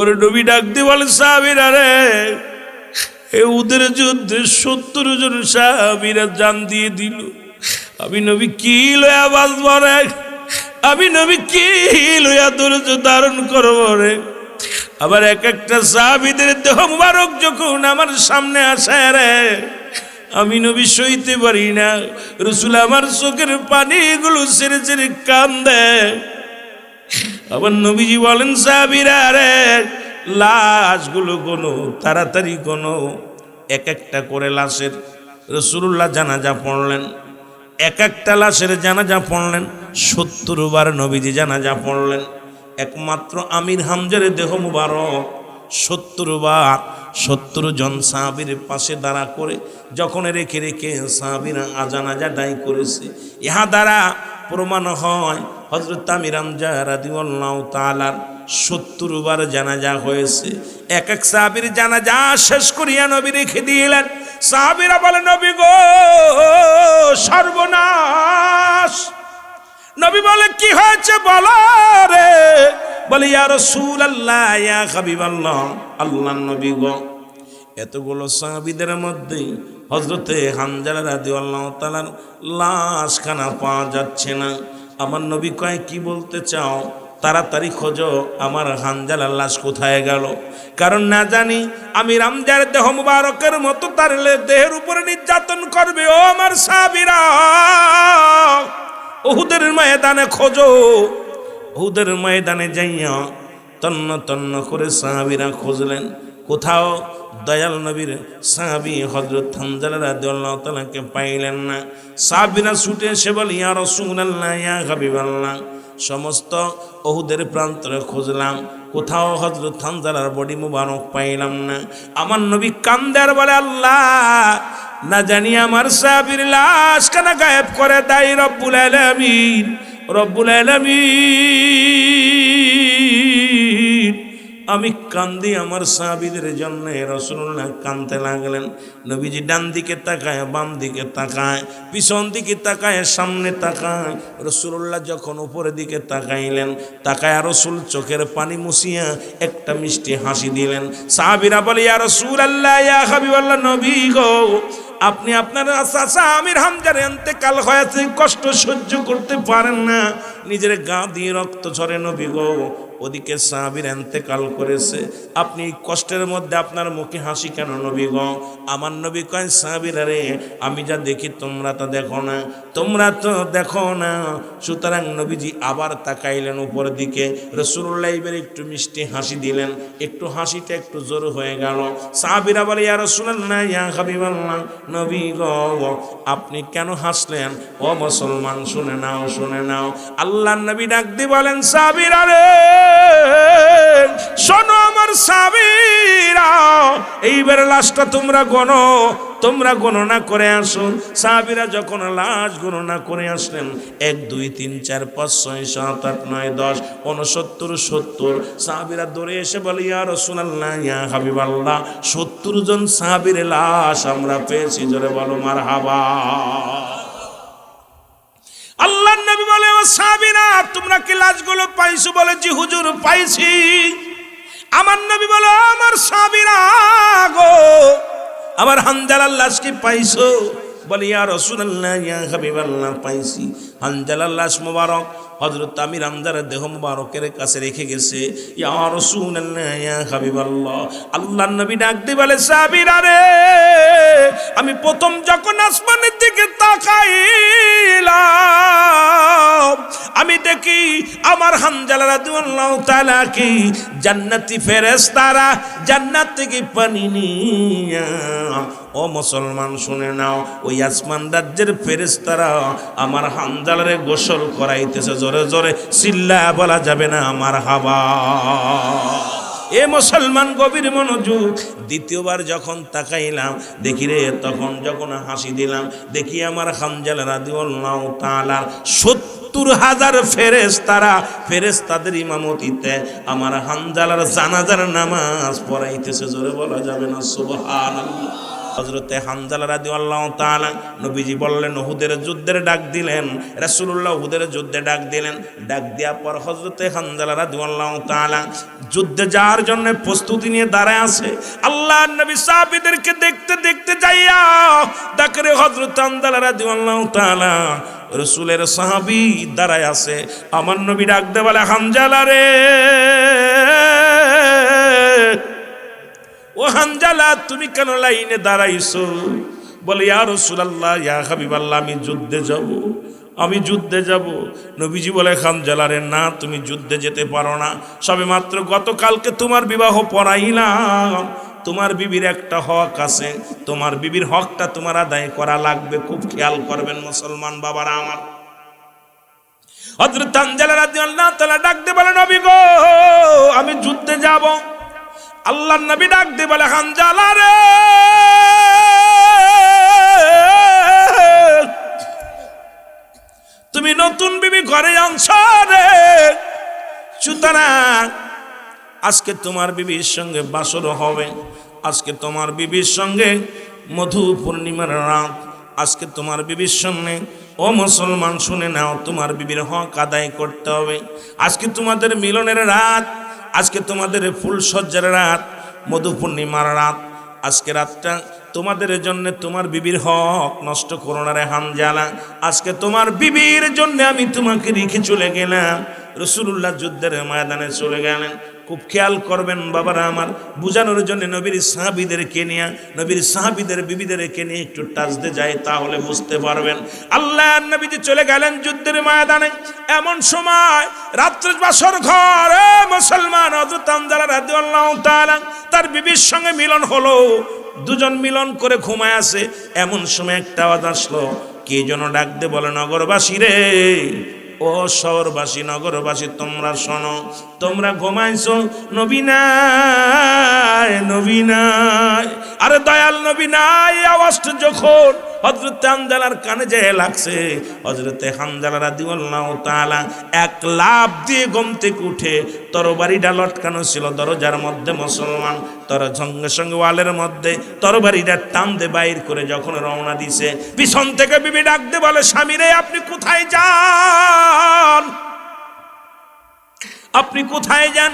ওরে নবী ডাক দিয়ে বলে সাহাবীরা রে, এ উদের যুদ্ধে 70 জন সাহাবীরা জান দিয়ে দিল। আমি নবী কি লয়া বাঁচব রে? আমি নবী কি লয়া ধৈর্য ধারণ করব রে? আবার এক একটা সাহাবীদের দেহ মুবারক যখন আমার সামনে আসে রে, আমি নবী সইতে পারি না। রাসূল আমার চোখের পানিগুলো ছেড়ে ছেড়ে কান্দে। আবার নবীজি বলেন সাহাবীরা রে, লাশগুলো গোনো, তাড়াতাড়ি গোনো। এক একটা করে লাশের রাসূলুল্লাহ জানাজা পড়লেন। এক একটা লাশের জানাজা পড়লেন। 70 বার নবীজি জানাজা পড়লেন। একমাত্র আমির হামজার দেহ মুবারক 70 বার 70 জন সাহাবীর পাশে দাঁড়া করে যখন রেখে রেখে সাহাবীরা জানাজা দায় করেছে। ইহা দ্বারা প্রমাণ হয় হযরত আমির হামজা রাদিয়াল্লাহু তাআলা 70 বার জানাজা হয়েছে। এক এক সাহাবীর জানাজা শেষ করিয়া নবী রেখে দিলেন। সাহাবীরা বলে, নবী গো সর্বনাশ। নবী বলে, কি হয়েছে বলো রে? বলে, ইয়া রাসূলুল্লাহ, ইয়া হাবিবাল্লাহ, আল্লাহর নবী গো, এতগুলো সাহাবীদের মধ্যে হযরতে হামজা রাদিয়াল্লাহু তাআলার লাশখানা পাওয়া যাচ্ছে না। আমার নবী কয়, কি বলতে চাও? তাড়াতাড়ি খোঁজো আমার হামজার লাশ কোথায় গেল। কারণ না জানি আমির হামজার দেহ মুবারকের মতো তার দেহের উপরে নির্যাতন করবে। ও আমার সাহাবীরা, উহুদের ময়দানে খোঁজো। উহুদের ময়দানে যাইয়া তন্ন তন্ন করে সাহাবীরা খুঁজলেন। কোথাও দয়াল নবীর সাহাবী হযরত হামজা রাদিয়াল্লাহু তাআলাকে পাইলেন না। সাহাবীরা ছুটে এসে বলে, ইয়া রাসূলুল্লাহ, ইয়া হাবিবাল্লাহ, সমস্ত উহুদের প্রান্তরে খুঁজলাম, কোথাও হযরত হামজার বডি মুবারক পাইলাম না। আমার নবী কান্দে আর বলে, আল্লাহ, না জানি আমার সাহাবীর লাশ কেন গায়েব করে দেয় রব্বুল আলামিন। রব্বুল আলামিন, আমি কান্দি আমার সাহাবীদের জন্য। রাসূলুল্লাহ কাঁদতে লাগলেন। নবীজি ডান দিকে তাকায়, বাম দিকে তাকায়, পিছন দিকে তাকায়, সামনে তাকায়। রাসূলুল্লাহ যখন উপরের দিকে তাকাইলেন, তাকায় রাসূল চোখের পানি মুছিয়া একটা মিষ্টি হাসি দিলেন। সাহাবীরা বলে, ইয়া রাসূলুল্লাহ, ইয়া হাবিবাল্লাহ, নবী গো, আপনি আপনার চাচা আমির হামজার ইন্তেকাল হয়েছে, কষ্ট সহ্য করতে পারেন না, নিজের গা দিয়ে রক্ত ঝরে। নবী গো, ওদিকে সাহাবীর ইন্তেকাল করেছে, আপনি কষ্টের মধ্যে আপনার মুখে হাসি কেন নবী গো? আমার নবী কয়, সাহাবীরা রে, আমি যা দেখি তোমরা তো দেখো না, তোমরা তো দেখো না। সুতরাং নবীজি আবার তাকাইলেন উপরের দিকে। রাসূলুল্লাহ এবার একটু মিষ্টি হাসি দিলেন, একটু হাসিটা একটু জোর হয়ে গেল। সাহাবীরা বলে, ইয়া রাসূলুল্লাহ, ইয়া হাবিবাল্লাহ, নবী গো, আপনি কেন হাসলেন? ও মুসলমান, শুনে নাও, শুনে নাও। আল্লাহর নবী ডাক দিয়ে বলেন, সাহাবীরা রে, শোনো আমার সাহাবীরা, এইবার লাশটা তোমরা গণো, তোমরা গণনা করে আসুন। সাহাবীরা যখন লাশ গণনা করে আসলেন, 1 2 3 4 5 6 7 8 9 10 69 70 সাহাবীরা দৌড়ে এসে বলে, ইয়া রাসূলুল্লাহ, ইয়া হাবিবাল্লাহ, 70 জন সাহাবীর লাশ আমরা পেয়েছি। জোরে বলো মারহাবা। আল্লাহর নবী বলে, ও সাহাবীরা, তোমরা কি লাশগুলো পাইছো? বলে, জি হুজুর, পাইছি। আমার নবী বলে, আমার সাহাবীরা গো, আমার হামজার লাশ কি পাইছো? বলে, ইয়া রাসূলুল্লাহ, ইয়া হাবিবাল্লাহ, পাইছি। হামজার লাশ মুবারক হযরত আমির হামজার দেহ মুবারকের কাছে রেখে গেছে। ইয়া রাসূলুল্লাহ, ইয়া হাবিবাল্লাহ, আল্লাহর নবী ডাক দিয়ে বলে, সাহাবীরা রে, আমি প্রথম যখন আসমানের দিকে তাকাইলাম, আমি দেখি আমার হামজা রাদিয়াল্লাহু তাআলা কি জান্নাতি ফেরেশতারা জান্নাত থেকে পানি নিয়া, ও মুসলমান শুনে নাও, ওই আসমান রাজ্যের ফেরেশতারা আমার হামজারে গোসল করাইতেছে। জোরে জোরে চিল্লা বলা যাবে না আমার হাবা। এ মুসলমান, গভীর মনোযোগ। দ্বিতীয়বার যখন তাকাইলাম, দেখি রে, তখন যখন হাসি দিলাম, দেখি আমার হামজা রাদিয়াল্লাহু তাআলা 70,000 ফেরেশতারা, ফেরেশতাদের ইমামতিতে আমার হামজার জানাজার নামাজ পড়াইতেছে। জোরে বলা যাবে না সুবহানাল্লাহ। হযরতে হানজালা রাদিয়াল্লাহু তাআলা নবীজি বললেন উহুদের যুদ্ধের ডাক দিলেন, রাসূলুল্লাহ উহুদের যুদ্ধে ডাক দিলেন। ডাক দেওয়ার পর হযরতে হানজালা রাদিয়াল্লাহু তাআলা যুদ্ধে যাওয়ার জন্য প্রস্তুতি নিয়ে দাঁড়ায় আছে। আল্লাহর নবী সাহাবীদেরকে দেখতে দেখতে যাইয়া ডাকরে হযরত হানজালা রাদিয়াল্লাহু তাআলা রাসূলের সাহাবী দাঁড়ায় আছে। আমার নবী ডাক দে বলে, হানজালা রে, ও হানজালা তুমি কেন লাইনে দাঁড়াইছো? বলে, ইয়া রাসূলুল্লাহ, ইয়া হাবিবাল্লাহ, আমি যুদ্ধে যাব, আমি যুদ্ধে যাব। নবীজি বলে, হানজালা রে, না, তুমি যুদ্ধে যেতে পারো না। সবে মাত্র গতকালকে তোমার বিবাহ পড়াইলাম। তোমার বিবির একটা হক আছে, তোমার বিবির হকটা তোমার আদায় করা লাগবে। খুব খেয়াল করবেন মুসলমান বাবারা আমার। হযরত হানজালা রাদিয়াল্লাহু তাআলা ডাক দিয়ে বলে, নবী গো, আমি যুদ্ধে যাব। আল্লাহর নবী ডাক দিয়ে বলে, হানজালা রে, তুমি নতুন বিবি ঘরে আনছো রে, সুতরাং আজকে তোমার বিবির সঙ্গে বাসর হবে। আজকে তোমার বিবির সঙ্গে মধু পূর্ণিমার রাত। আজকে তোমার বিবির সঙ্গে, ও মুসলমান শুনে নাও, তোমার বিবির হক আদায় করতে হবে। আজকে তোমাদের মিলনের রাত, আজকে তোমাদের ফুলসজ্জার রাত, মধু পূর্ণিমার রাত। আজকে রাতটা তোমাদের জন্য, তোমার বিবির হক নষ্ট করো না রে হানজালা। আজকে তোমার বিবির জন্য আমি তোমাকে রেখে চলে গেলাম। রাসূলুল্লাহ যুদ্ধের ময়দানে চলে গেলেন। খুব খেয়াল করবেন বাবারা আমার, বুঝানোর জন্য নবীর সাহাবীদেরকে নিয়ে, নবীর সাহাবীদের বিবিদেরকে নিয়ে একটু টাচতে যায়, তাহলে বুঝতে পারবেন। আল্লাহর নবীজি চলে গেলেন যুদ্ধের ময়দানে। এমন সময় রাত্রে বাসর ঘরে মুসলমান হযরত হানজালা রাদিয়াল্লাহু তাআলা তার বিবির সঙ্গে মিলন হলো। দুজন মিলন করে ঘুমায় আছে। এমন সময় একটা আওয়াজ আসলো, কে যেন ডাক দে বলে, নগরবাসী রে, ও শহরবাসী, নগরবাসী, তোমরা শোনো, তোমরা ঘুমাইছো, নবী নাই, নবী নাই। আরে দয়াল নবী নাই। আওয়াজটা যখন হযরত হানজালার কানে যেয়ে লাগছে, হযরতে হানজালা রাদিয়াল্লাহু তাআলা এক লাফ দিয়ে ঘুম থেকে উঠে, তরবারিটা লটকানো ছিল দরজার মধ্যে মুসলমান, তার সঙ্গে সঙ্গে ওয়ালের মধ্যে তরবারিটা টান দিয়ে বাইর করে যখন রওনা দিছে, পিছন থেকে বিবি ডাক দিয়ে বলে, স্বামী রে, আপনি কোথায় যান? আপনি কোথায় যান?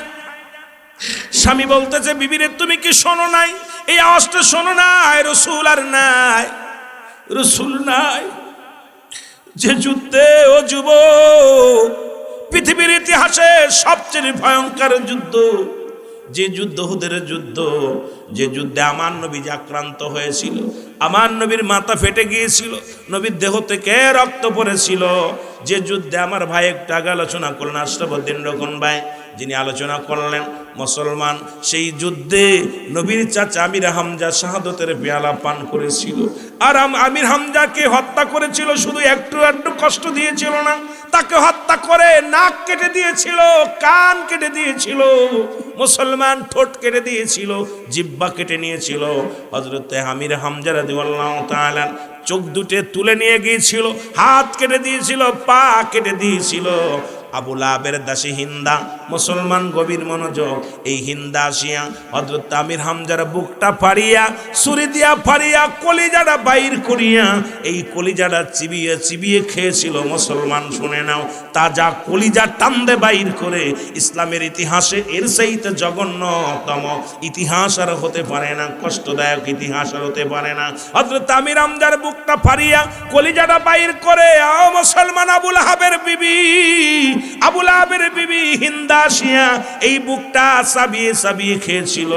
স্বামী বলতেছে, বিবি রে, তুমি কি শোনো নাই? এই আওয়াজটা শোনো নাই? রাসূল আর নাই, রাসূল নাই। যে যুদ্ধে, ও যুবক, পৃথিবীর ইতিহাসে সবচেয়ে ভয়ঙ্কর যুদ্ধ, যে যুদ্ধ উহুদের যুদ্ধ, যে যুদ্ধে আমার নবী আক্রান্ত হয়েছিল, আমার নবীর মাথা ফেটে গিয়েছিল, নবীর দেহ থেকে রক্ত পড়েছিল, যে যুদ্ধে আমার ভাই একটু আগে আলোচনা করলেন, আশরাফুদ্দিন রোকন ভাই, যিনি আলোচনা করলেন মুসলমান, সেই যুদ্ধে নবীর চাচা আমির হামজা শাহাদতের পেয়ালা পান করেছিল। আর আমির হামজাকে হত্যা করেছিল, শুধু একটু একটু কষ্ট দিয়েছিল না, তাকে হত্যা করে নাক কেটে দিয়েছিল, কান কেটে দিয়েছিল, মুসলমান ঠোঁট কেটে দিয়েছিল, জিহ্বা কেটে নিয়েছিল। হযরতে আমির হামজা রাদিয়াল্লাহু তাআলা চোখ দুটে তুলে নিয়ে গিয়েছিল, হাত কেটে দিয়েছিল, পা কেটে দিয়েছিল। আবু লাহাবের দাসী হিন্দা, মুসলমান গভীর মনোযোগ, এই হিন্দা আসিয়া হযরত আমির হামজার বুকটা ফাড়িয়া, ছুরি দিয়া ফাড়িয়া, কলিজাটা বাইর করিয়া, এই কলিজাটা চিবিয়ে চিবিয়ে খেয়েছিল। মুসলমান শুনে নাও, তাজা কলিজা টান্দে বাইর করে, ইসলামের ইতিহাসে এর চাইতে জঘন্যতম ইতিহাস আর হতে পারে না, কষ্টদায়ক ইতিহাস আর হতে পারে না। হযরত আমির হামজার বুকটা ফাড়িয়া কলিজাটা বাইর করে, মুসলমান আবু লাহাবের বিবি, আবু লাহাবের বিবি হিন্দা আসিয়া এই বুকটা চাবিয়ে চাবিয়ে খেয়েছিল।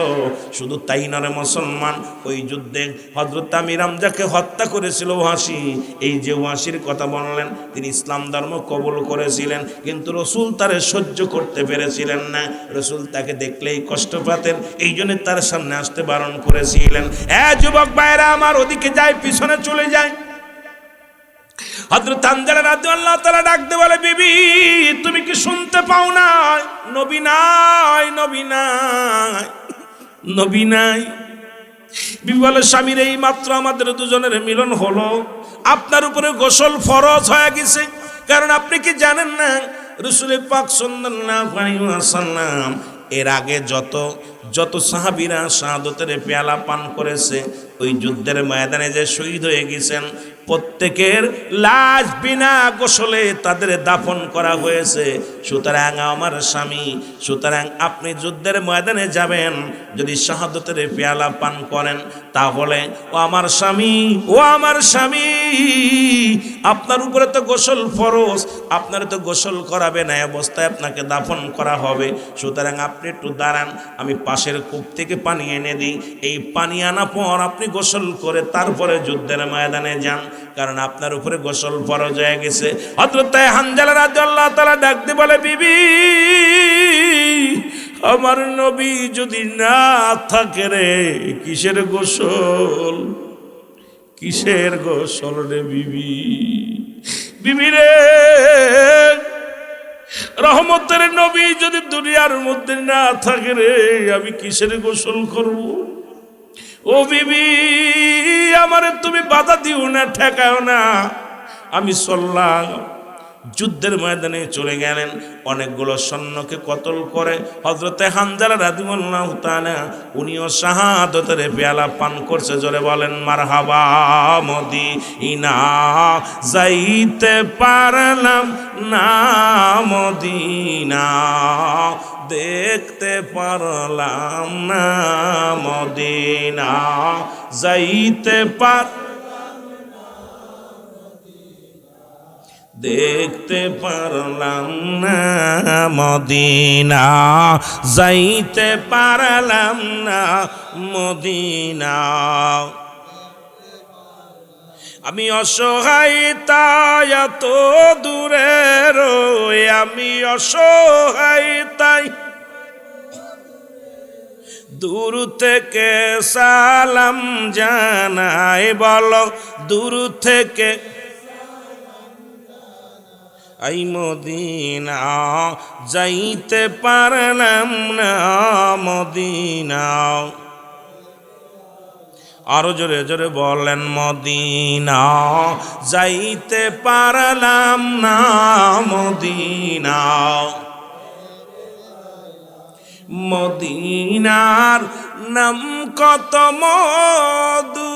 শুধু তাই নয় মুসলমান, ওই যুদ্ধে হযরত আমির হামজাকে হত্যা করেছিল ওয়াসি। এই যে ওয়াসির কথা বললেন, তিনি ইসলাম ধর্ম কবুল করেছিলেন, কিন্তু রাসূল তারে সহ্য করতে পেরেছিলেন না। রাসূল তাকে দেখলেই কষ্ট পেতেন, এই জন্য তার সামনে আসতে বারণ করেছিলেন। যুবক ভাইরা আমার, ওদিকে যায়, পিছনে চলে যায়। হযরত হানজালা রাদিয়াল্লাহু তাআলা ডাক দিয়ে বলে, বিবি, তুমি কি শুনতে পাও না? নবী নাই, নবী নাই, নবী নাই। বিবি বলে, স্বামীর এই মাত্র আমাদের দুজনের মিলন হলো, আপনার উপরে গোসল ফরজ হয়ে গেছে। কারণ আপনি কি জানেন না, রাসূল পাক সাল্লাল্লাহু আলাইহি ওয়াসাল্লাম এর আগে যত যত সাহাবীরা শাহাদতের পেয়ালা পান করেছে, ওই যুদ্ধের ময়দানে যে শহীদ হয়ে গেছেন, প্রত্যেকের লাশ বিনা গোসলে তাদের দাফন করা হয়েছে। সুতরাং আমার স্বামী, সুতরাং আপনি যুদ্ধের ময়দানে যাবেন, যদি শাহাদতের পেয়ালা পান করেন, তাহলে ও আমার স্বামী, ও আমার স্বামী, আপনার উপরে তো গোসল ফরজ, আপনার তো গোসল করাবে না, অবস্থায় আপনাকে দাফন করা হবে। সুতরাং আপনি একটু দাঁড়ান, আমি পাশের কূপ থেকে পানি এনে দিই। এই পানি আনা পর আপনি গোসল করে তারপরে যুদ্ধের ময়দানে যান, কারণ আপনার উপরে গোসল ফরজ হয়ে গেছে। হযরত হানজালা রাদিয়াল্লাহু তাআলা ডাকতে বলে, বিবি, আমার নবী যদি না থাকে রে, কিসের গোসল, কিসের গোসল রে বিবি, বিবি রে, রহমতের নবী যদি দুনিয়ার মধ্যে না থাকে রে, আমি কিসের গোসল করব? ও বিবি, আমারে তুমি বাধা দিও না, ঠেকাও না, আমি চললাম। যুদ্ধের ময়দানে চলে গেলেন, অনেকগুলো সৈন্যকে কতল করে হযরতে হানজালা রাদিয়াল্লাহু তাআলা উনিও শাহাদাতের পেয়ালা পান করছে। জোরে বলেন মারহাবা। মদিনা যাইতে পারলাম না, মদিনা দেখতে পারলাম না, মদিনা যাইতে দেখতে পারলাম না, মদিনা যাইতে পারলাম না, মদিনা। আমি অসহায় তাই এত দূরে রই, আমি অসহায় তাই দূর থেকে সালাম জানাই। বলো, দূর থেকে আই মদিনা যাইতে পারলাম না, মদিনা। আরো জোরে জোরে বলেন, মদিনা যাইতে পারলাম না, মদিনা। মদিনার নাম কত মধু,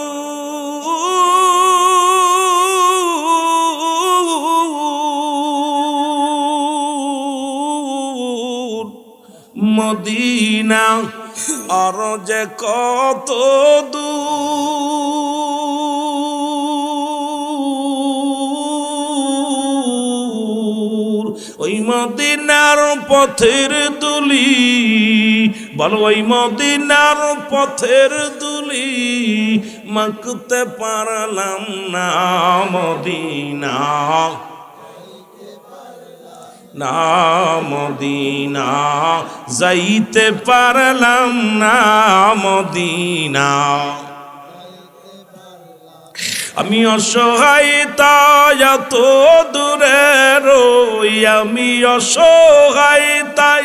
মদিনা আর যে কত দূর, ওই মদিনার পথের দুলি, বলো ওই মদিনার পথের দুলি মাখতে পারলাম না, মদিনা না, মদিনা যাইতে পারলাম না, মদিনা। আমি অসহায় তাই এত দূরে রই, আমি অসহায় তাই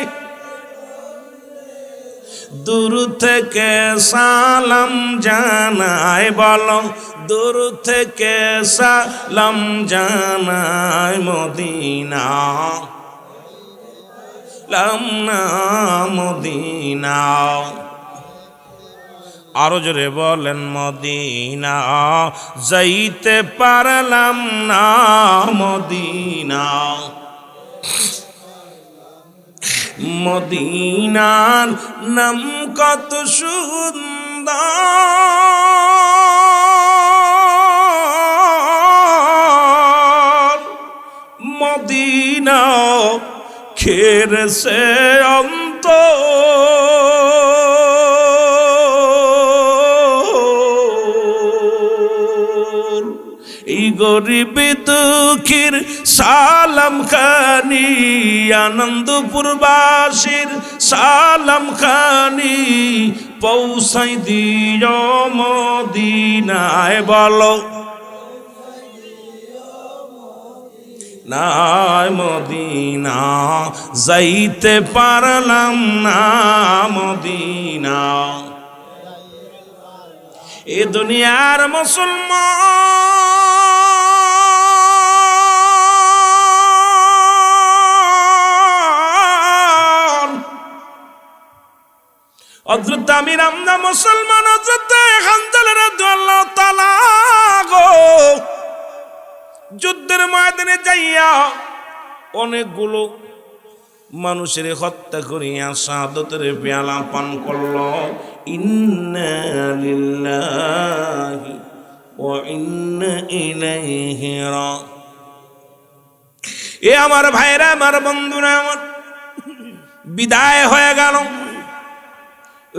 দূর থেকে সালাম জানাই। বলো, দূর থেকে সালাম জানাই, মদিনা লাম না, মদিনা। আরো জোরে বলেন, মদিনা যাইতে পারলাম না, মদিনা। মদিনার নাম কত সুন্দর, মদিনা খেরছে অন্তর। এই গরিব দুঃখীর সালাম খানি, আনন্দপুরবাসীর সালাম খানি পৌঁছাই দিও মদিনায়। বলো, নাই মদিনা যাইতে পারলাম না, মদিনা। এ দুনিয়ার মুসলমান হযরত আমির হামজা মুসলমান হযরত হানজালা রাদিয়াল্লাহু তাআলা গো যুদ্ধের ময়দানে যাইয়া অনেকগুলো মানুষের হত্যা করিয়া শাহাদাতের পেয়ালা পান করল। ইন্না লিল্লাহি ওয়া ইন্না ইলাইহি রাজিউন। এ আমার ভাইরা, আমার বন্ধুরা, আমার বিদায় হয়ে গেল।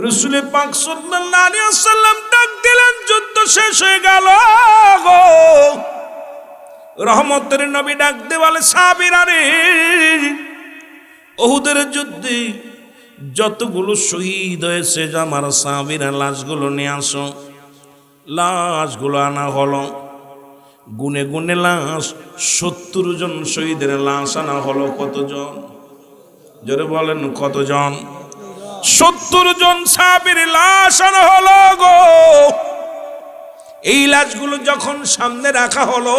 রাসূল পাক সাল্লাল্লাহু আলাইহি ওয়াসাল্লাম ডাক দিলেন, যুদ্ধ শেষ হয়ে গেল গো। রহমতের নবী ডাক দিয়ে বলে, সাহাবীরা রে, উহুদের যুদ্ধে যতগুলো শহীদ হয়েছে আমার সাহাবীরা লাশগুলো নিয়ে আসো। লাশগুলো আনা হলো, গুনে গুনে লাশ 70 জন শহীদের লাশ আনা হলো। কতজন? জোরে বলেন কতজন? 70 জন সাহাবীর লাশ আনা হলো গো। এই লাশগুলো যখন সামনে রাখা হলো,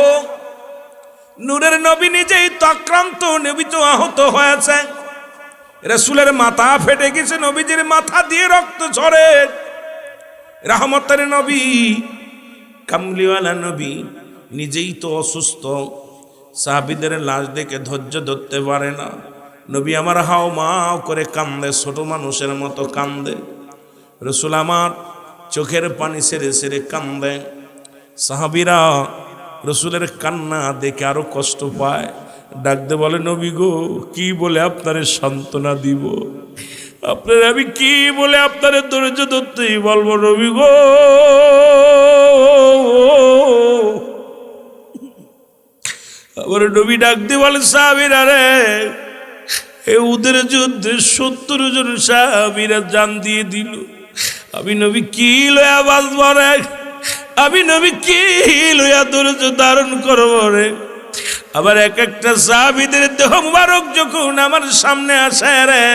নূরের নবী নিজেই তো আক্রান্ত, নবী তো আহত হয়েছে। রাসূলের মাথা ফেটে গেছে, নবীজির মাথা দিয়ে রক্ত ঝরে। রহমতের নবী, কামলিওয়ালা নবী নিজেই তো অসুস্থ, সাহাবীদের লাশ দেখে ধৈর্য ধরতে পারে না। নবী আমার হাও মাও করে কান্দে, ছোট মানুষের মতো কান্দে। রাসূল আমার চোখের পানি সেরে সেরে কান্দে। সাহাবীরা রাসূলের কান্না দেখে আরো কষ্ট পায়, ডাকতে বলে, নবী গো, কি বলে আপনারে সান্ত্বনা দিব? আপনার আমি কি বলে আপনারে ধৈর্য ধরতেই বলবো নবী গো। আবার নবী ডাকতে বলে, সাহাবীরা রে, এ উদের যুদ্ধে 70 জন সাহাবীরা জান দিয়ে দিল। আমি নবী কি লয়া বাঁচব রে? আমি নবী কি লয়া ধৈর্য ধারণ করব রে? আবার এক একটা সাহাবীদের দেহ মুবারক যখন আমার সামনে আসে রে,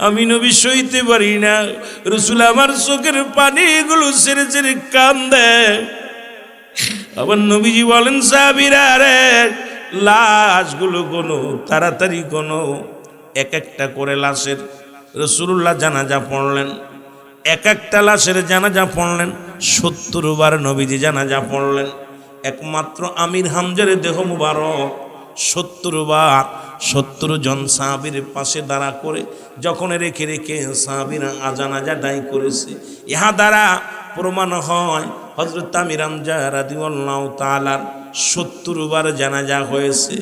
আমি নবী সইতে পারি না। রাসূল আমার চোখের পানিগুলো ছেড়ে ছেড়ে কান্দে। আবার নবীজি বলেন, সাহাবীরা রে, লাশগুলো গোনো, তাড়াতাড়ি গোনো। এক একটা করে লাশের রাসূলুল্লাহ জানাজা পড়লেন। এক একটা লাশের জানাজা পড়লেন। 70 বার নবীজি জানাজা পড়লেন। একমাত্র আমির হামজার দেহ মুবারক 70 বার 70 জন সাহাবীর পাশে দাঁড়া করে যখন রেখে রেখে সাহাবীরা জানাজা দায়ী করেছে। ইহা দ্বারা প্রমাণ হয় হযরত আমির হামজা রাদিয়াল্লাহু তাআলা 70 বার জানাজা হয়েছে।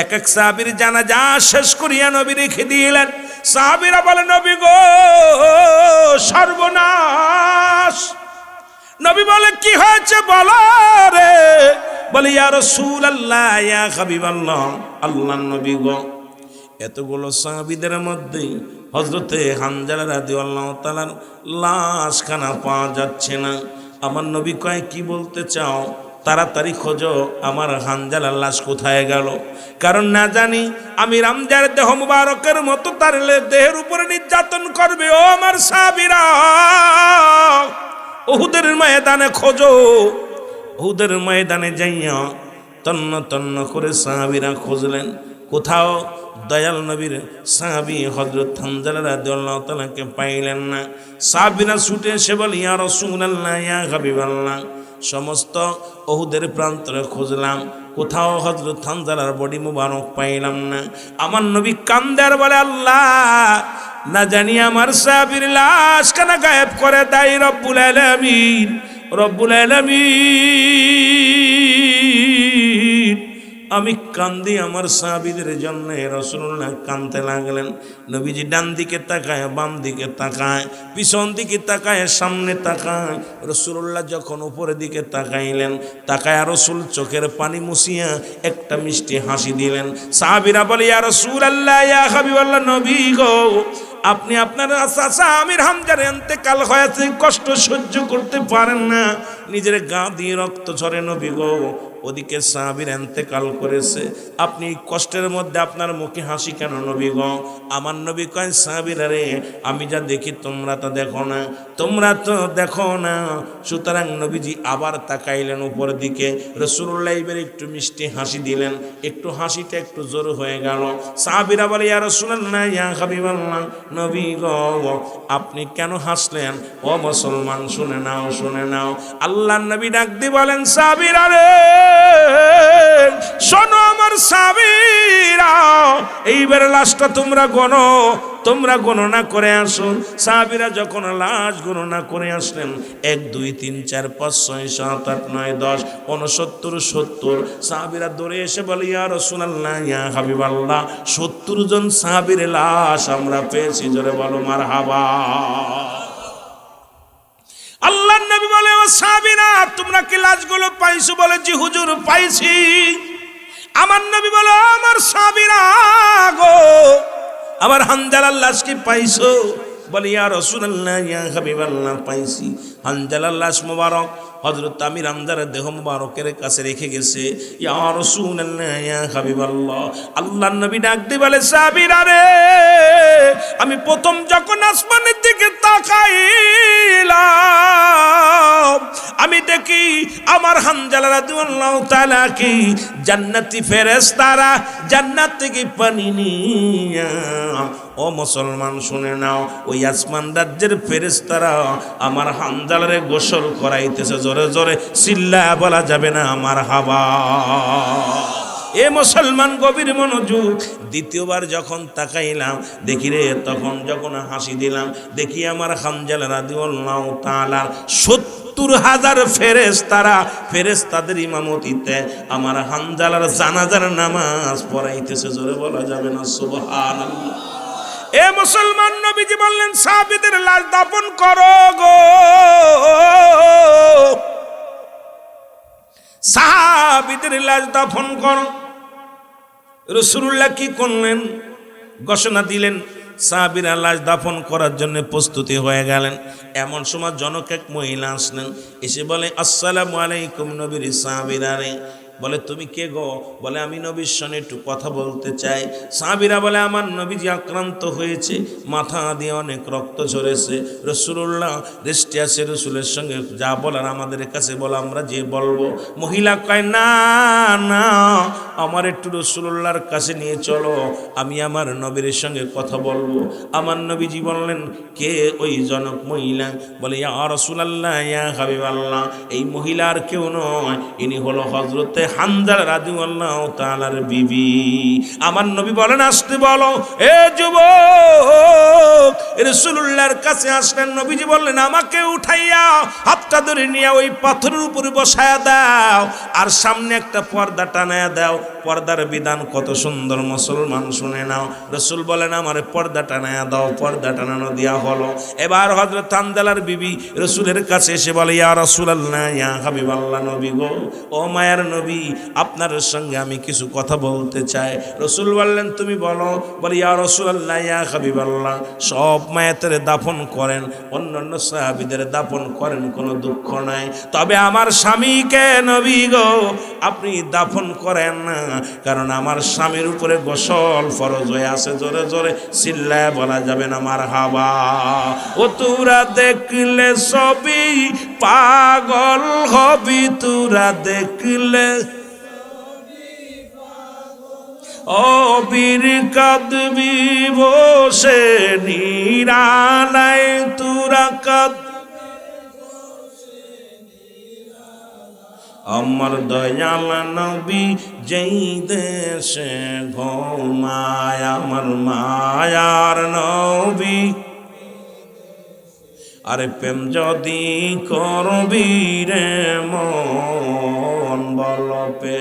এক এক সাহাবীর জানাজা শেষ করিয়া নবী রেখে দিলেন। সাহাবীরা বলে, নবী গো, সর্বনাশ। নবী বলে, কি হয়েছে বলো রে? বলে, ইয়া রাসূলুল্লাহ, ইয়া হাবিবাল্লাহ, আল্লাহর নবী গো, এতগুলো সাহাবীদের মধ্যে হযরতে হানজালা রাদিয়াল্লাহু তাআলা লাশখানা পাওয়া যাচ্ছে না। আমার নবী কয়, কি বলতে চাও? তাড়াতাড়ি খোঁজো, আমার হানজালার লাশ কোথায় গেল? কারণ না জানি আমির হামজার দেহ মুবারকের মতো তার দেহের উপরে নির্যাতন করবে। ও আমার সাহাবীরা, উহুদের ময়দানে খোঁজো। উহুদের ময়দানে যাইয়া তন্ন তন্ন করে সাহাবীরা খুঁজলেন, কোথাও দয়াল নবীর সাহাবী হযরত হানজালা রাদিয়াল্লাহু তাআলাকে পাইলেন না। সাহাবীরা ছুটে এসে বলে, ইয়া রাসূলুল্লাহ, ইয়া হাবিবাল্লাহ, সমস্ত উহুদের প্রান্তরে খুঁজলাম, কোথাও হযরত হানজালার বডি মুবারক পাইলাম না। আমার নবী কান্দে আর বলে, আল্লাহ, না জানি আমার সাহাবীর লাশ কেন গায়েব করে দেয় রব্বুল আলামিন। রব্বুল আলামিন, আমি কান্দি আমার সাহাবীদের জন্য। রাসূলুল্লাহ কাঁদতে লাগলেন। নবীজি ডান দিকে তাকায়, বাম দিকে তাকায়, পিছন দিকে তাকায়, সামনে তাকায়। রাসূলুল্লাহ যখন উপরের দিকে তাকাইলেন, তাকায় রাসূল চোখের পানি মুছিয়া একটা মিষ্টি হাসি দিলেন। সাহাবীরা বলে, ইয়া রাসূলুল্লাহ, ইয়া হাবিবাল্লাহ, নবী গো, আপনি আপনার চাচা আমির হামজার ইন্তেকাল হয়েছে, কষ্ট সহ্য করতে পারেন না, নিজের গা দিয়ে রক্ত ঝরে। নবী গো, ওদিকে সাহাবীর ইন্তেকাল করেছে, আপনি কষ্টের মধ্যে আপনার মুখে হাসি কেন নবী গো? আমার নবী কয় সাহাবীরা রে, আমি যা দেখি তোমরা তো দেখো না, তোমরা তো দেখো না। সুতরাং নবীজি আবার তাকাইলেন উপর দিকে, রাসূলুল্লাহ এবার একটু মিষ্টি হাসি দিলেন, একটু হাসিটা একটু জোর হয়ে গেল। সাহাবীরা বলে ইয়া রাসূলুল্লাহ ইয়া হাবিবাল্লাহ, নবী গো আপনি কেন হাসলেন? ও মুসলমান শুনে নাও, শুনে নাও। আল্লাহর নবী ডাক দিয়ে বলেন সাহাবীরা রে, শোনো আমার সাহাবীরা, এইবার লাশটা তোমরা গণো, তোমরা গণনা করে আসুন। সাহাবীরা যখন লাশ গণনা করে আসলেন, 1 2 3 4 5 6 7 8 9 10 69 70 সাহাবীরা দৌড়ে এসে বলে ইয়া রাসূলুল্লাহ ইয়া হাবিবাল্লাহ, 70 জন সাহাবীর লাশ আমরা পেয়েছি। জোরে বলো মারহাবা। আল্লাহর নবী বলে ও সাহাবীরা, তোমরা কি লাশগুলো পাইছো? বলে জি হুজুর পাইছি। আমার নবী বলে আমার সাহাবীরা গো, আমার হানজালার লাশ কি পাইছো? বলে ইয়া রাসূলুল্লাহ ইয়া হাবিবাল্লাহ পাইছি। হানজালার লাশ মোবারক হযরত আমির হামজার দেহ মোবারকের কাছে রেখে গেছে। ইয়া রাসূলুল্লাহ ইয়া হাবিবাল্লাহ, আল্লাহর নবী ডাক দিয়ে বলে সাহাবীরা রে, আমি প্রথম যখন আসমানের দিকে তাকাইলাম, আমি দেখি আমার হানজালা রাদিয়াল্লাহু তাআলা কি জান্নাতি ফেরেশতারা জান্নাত থেকে পানি নিয়া, ও মুসলমান শুনে নাও, ওই আসমান রাজ্যের ফেরেশতারা আমার হানজালারে গোসল করাইতেছে। জোরে জোরে চিল্লা বলা যাবে না মারহাবা। এ মুসলমান গভীর মনোযোগ। দ্বিতীয়বার যখন তাকাইলাম দেখি রে, তখন যখন হাসি দিলাম দেখি আমার হানজালা রাদিয়াল্লাহু তাআলা 70,000 ফেরেশতারা, ফেরেশতাদের ইমামতিতে আমার হানজালার জানাজার নামাজ পড়াইতেছে। জোরে বলা যাবে না সুবহানাল্লাহ। এ মুসলমান, নবীজি বললেন সাহাবীদের লাশ দাফন করো গো। সাহাবীদের লাশ দাফন করো। রাসূলুল্লাহ কি করলেন? ঘোষণা দিলেন। সাহাবীরা লাশ দাফন করার জন্য প্রস্তুতি হয়ে গেলেন। এমন সময় জনক এক মহিলা আসলেন, এসে বলে আসসালামু আলাইকুম নবীর সাহাবীরা রে। বলে তুমি কে গো? বলে আমি নবীর সঙ্গে একটু কথা বলতে চাই। সাহাবীরা বলে আমার নবীজি আক্রান্ত হয়েছে, মাথা দিয়ে অনেক রক্ত ঝরেছে, রাসূলুল্লাহ রেস্টে আছে, রাসূলের সঙ্গে যা বলার আমাদের কাছে বলো, আমরা যে বলবো। মহিলা কয় না না, আমার একটু রাসূলুল্লাহর কাছে নিয়ে চলো, আমি আমার নবীর সঙ্গে কথা বলবো। আমার নবীজি বললেন কে ওই জনক মহিলা? বলে ইয়া রাসূলুল্লাহ ইয়া হাবিবাল্লাহ, এই মহিলার কেউ নয়, ইনি হলো হযরতে হানজালা রাদিয়াল্লাহু তাআলার বিবি। আমার নবী বলেন আসতে বলো। এ যুবক রাসূলুল্লাহর কাছে আসলেন। নবীজি বললেন আমাকে উঠাইয়া হাতটা ধরে নিয়ে ওই পাথরের উপরে বসায়া দাও, আর সামনে একটা পর্দা টানায়া দাও। পর্দার বিধান কত সুন্দর মুসলমান শুনে নাও। রাসূল বলেন আমার পর্দা টানায়া দাও। পর্দা টানানো দেয়া হলো। এবার হযরত হানজালার বিবি রাসূলের কাছে এসে বলে ইয়া রাসূলুল্লাহ ইয়া হাবিবাল্লাহ, নবী গো, ও মায়ার নবী, আপনার সঙ্গে আমি কিছু কথা বলতে চাই। রাসূল বললেন তুমি বলো। বলে ইয়া রাসূলুল্লাহ ইয়া হাবিবাল্লাহ, সব মায়াতের দাফন করেন, অন্যান্য সাহাবীদের দাফন করেন, কোনো দুঃখ নাই, তবে আমার স্বামীকে নবী গো আপনি দাফন করেন না, কারণ আমার স্বামীর উপরে গোসল ফরজ হয়ে আছে। জোরে জোরে চিল্লায় বলা যাবে না মারহাবা। ও তোরা দেখলে সবই পাগল হবি, তোরা দেখলে ও বীর কাঁদবি বসে নিরালায়, তোরা কাঁদ আমার দয়াল নবী যেই দেশে ঘুমায়, আমার মায়ার নবী। আরে প্রেম যদি করবি রে মন বলপে,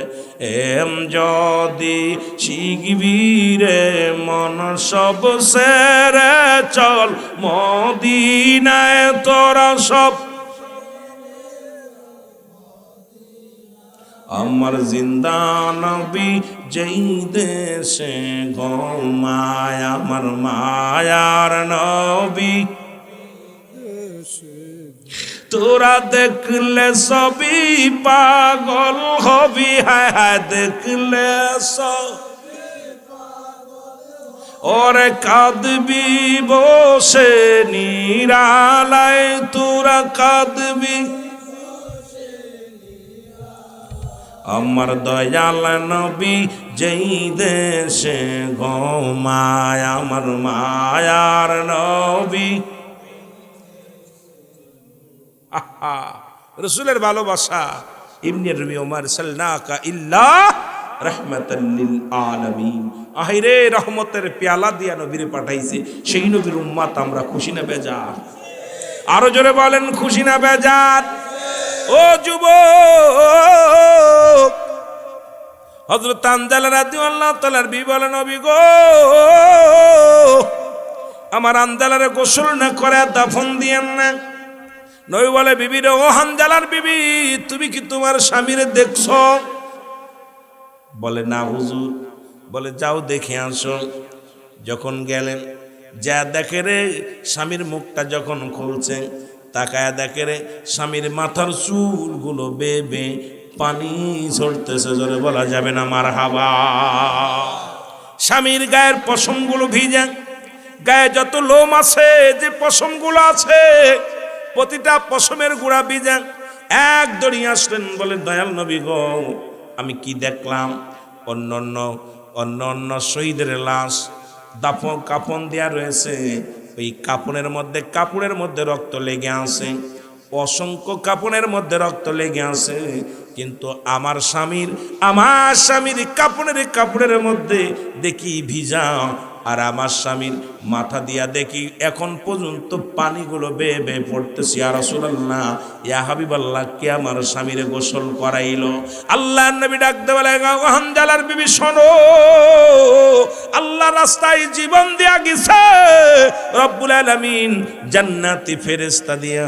এম যদি শিখবি রে মন, সব সেরে চল মদিনায় তোরা সব। আমার জিন্দা নবী যেই দেশে ঘুমায়, আমার মায়ার নবী তোরা দেখলে সবই পাগল হবি, হায় হায় দেখলে সব ওরে কাঁদবি বসে নিরালায়, তোরা কাঁদবি আমার দয়াল নবী যেই দেশে ঘুমায়, আমার মায়ার নবী। আহা রাসূলের ভালোবাসা। ইবনে রবি ওমর সাল্লাকা ইল্লা রাহমাতাল লিল আলামিন। আহিরে রহমতের পেয়ালা দিয়া নবীরে পাঠাইছে, সেই নবীর উম্মত আমরা খুশি না বেজার? আরো জোরে বলেন খুশি না বেজার? ও যুবক, হযরত আনজালা রাদিয়াল্লাহু তাআলার বিবি বলেন, নবী গো আমার আনজালারে গোসল না করে দাফন দিয়েন না। নবী বলে, বিবি রে, ও হানজালার বিবি, তুমি কি তোমার স্বামীরে দেখছো? বলে, না হুজুর। বলে, যাও দেখে আসো। যখন গেলেন, যা দেখে রে স্বামীর মুখটা যখন খুলছে, তাকায় দেখে রে স্বামীর মাথার চুলগুলো বেয়ে বেয়ে পানি ঝরতেছে, জোরে বলা যাবে না মারহাবা। স্বামীর গায়ের পশমগুলো ভিজে, গায়ে যত লোম আছে, যে পশমগুলো আছে প্রতিটা পশমের গুঁড়া ভিজে। এক দড়িয়ে আসলেন, বলে, দয়াল নবী গো আমি কি দেখলাম? অন্য অন্য শহীদের লাশ দাফন কাফন দেয়া রয়েছে, ওই কাপড়ের মধ্যে রক্ত লেগে আছে, অসংখ্য কাপড়ের মধ্যে রক্ত লেগে আছে, কিন্তু আমার স্বামীর কাপড়ের মধ্যে দেখি ভিজা, আর আমার স্বামীর মাথা দিয়া দেখি এখন পর্যন্ত পানিগুলো বেয়ে বেয়ে পড়তেছে। ইয়া রাসূলুল্লাহ, ইয়া হাবিবাল্লাহ, কে আমার স্বামীরে গোসল করাইলো? আল্লাহর নবী ডাকতে বলে, হানজালার বিবি শোনো, আল্লাহ রাস্তায় জীবন দিয়া গেছে রব্বুল আলামিন জান্নাতি ফেরেশতা দিয়া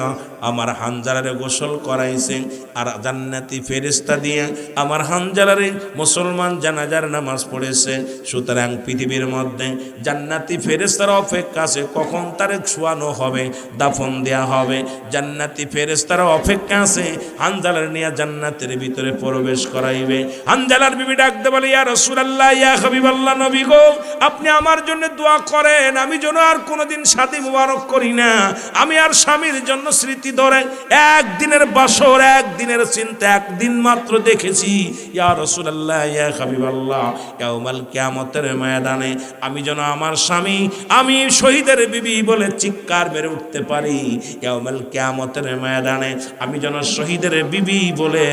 আমার হানজালারে গোসল করাইছে, আর জান্নাতি ফেরেশতা দিয়ে আমার হানজালারে মুসলমান জানাজার নামাজ পড়েছে। সুতরাং পৃথিবীর মধ্যে জান্নাতি ফেরেশতার অপেক্ষা আছে, কখন তারে শোয়ানো হবে, দাফন দেয়া হবে। জান্নাতি ফেরেশতার অপেক্ষা আছে, হানজালার নিয়ে জান্নাতের ভিতরে প্রবেশ করাইবে। হানজালার বিবি ডাকতে বলে, ইয়া রাসূলুল্লাহ, ইয়া হাবিবাল্লাহ, নবী গো আপনি আমার জন্য দোয়া করেন, আমি যেন আর কোনোদিন শাদী মুবারক করি না, আমি আর স্বামীর জন্য স্মৃতি ধরে একদিনের বাসর, একদিনের চিন্তা, একদিন মাত্র দেখেছি। ইয়া রাসূলুল্লাহ, ইয়া হাবিবাল্লাহ, ইয়াউমাল কিয়ামতের ময়দানে আমি যেন আমার স্বামী, আমি শহীদের বিবি বলে চিৎকার মেরে উঠতে পারি। ইয়াউমাল কিয়ামতের ময়দানে আমি যেন শহীদের বিবি বলে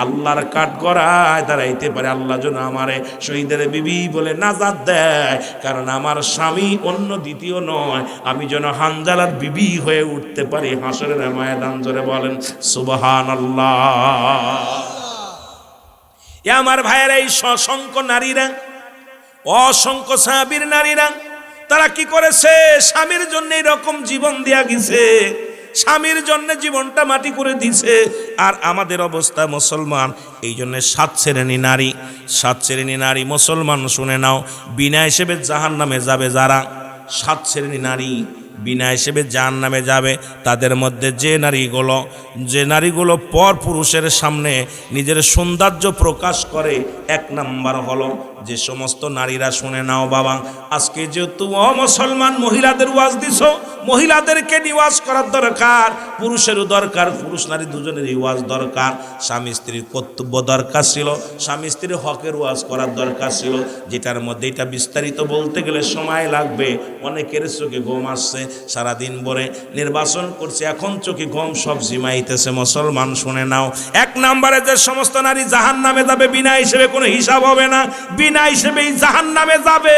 আল্লাহর কাঠগড়ায় দাঁড়াইতে পারি। আল্লাহ যেন আমারে শহীদের বিবি বলে নাজাত দেয়, কারণ আমার স্বামী অন্য দ্বিতীয় নয়, আমি যেন হানজালার বিবি হয়ে উঠতে পারি হাসরের ময়দান। জোরে বলেন সুবহানাল্লাহ। আমার ভাইয়েরা, এই অসংখ্য নারীরা, অসংখ্য সাহাবীর নারীরা, তারা কি করেছে? স্বামীর জন্য এরকম জীবন দেয়া গেছে, স্বামীর জন্য জীবনটা মাটি করে দিছে। আর আমাদের অবস্থা মুসলমান, এই জন্য 7 শ্রেণী নারী মুসলমান শুনে নাও, বিনা হিসেবে জাহান্নামে যাবে যারা। 7 শ্রেণী নারী বিনা হিসেবে জাহান্নামে যাবে। তাদের মধ্যে যে নারীগুলো পর পুরুষের সামনে নিজের সৌন্দর্য প্রকাশ করে, 1 নাম্বার হলো যে সমস্ত নারীরা, শুনে নাও বাবা, আজকে যেহেতু মুসলমান মহিলাদের ওয়াজ দিছ, মহিলাদেরকে ওয়াজ করার দরকার, পুরুষেরও দরকার, পুরুষ নারী দুজনেরই ওয়াজ দরকার। স্বামী স্ত্রীর কর্তব্য দরকার ছিল, স্বামী স্ত্রীর হকের ওয়াজ করার দরকার ছিল, যেটার মধ্যে এটা বিস্তারিত বলতে গেলে সময় লাগবে। অনেকের চোখে ঘুম আসছে, সারাদিন ভরে নির্বাচন করছে, এখন চোখে ঘুম সব জিমাইতেছে। মুসলমান শুনে নাও, 1 নম্বরে যে সমস্ত নারী জাহান্নামে যাবে, বিনা হিসেবে কোনো হিসাব হবে না, বিনা হিসেবেই জাহান্নামে যাবে,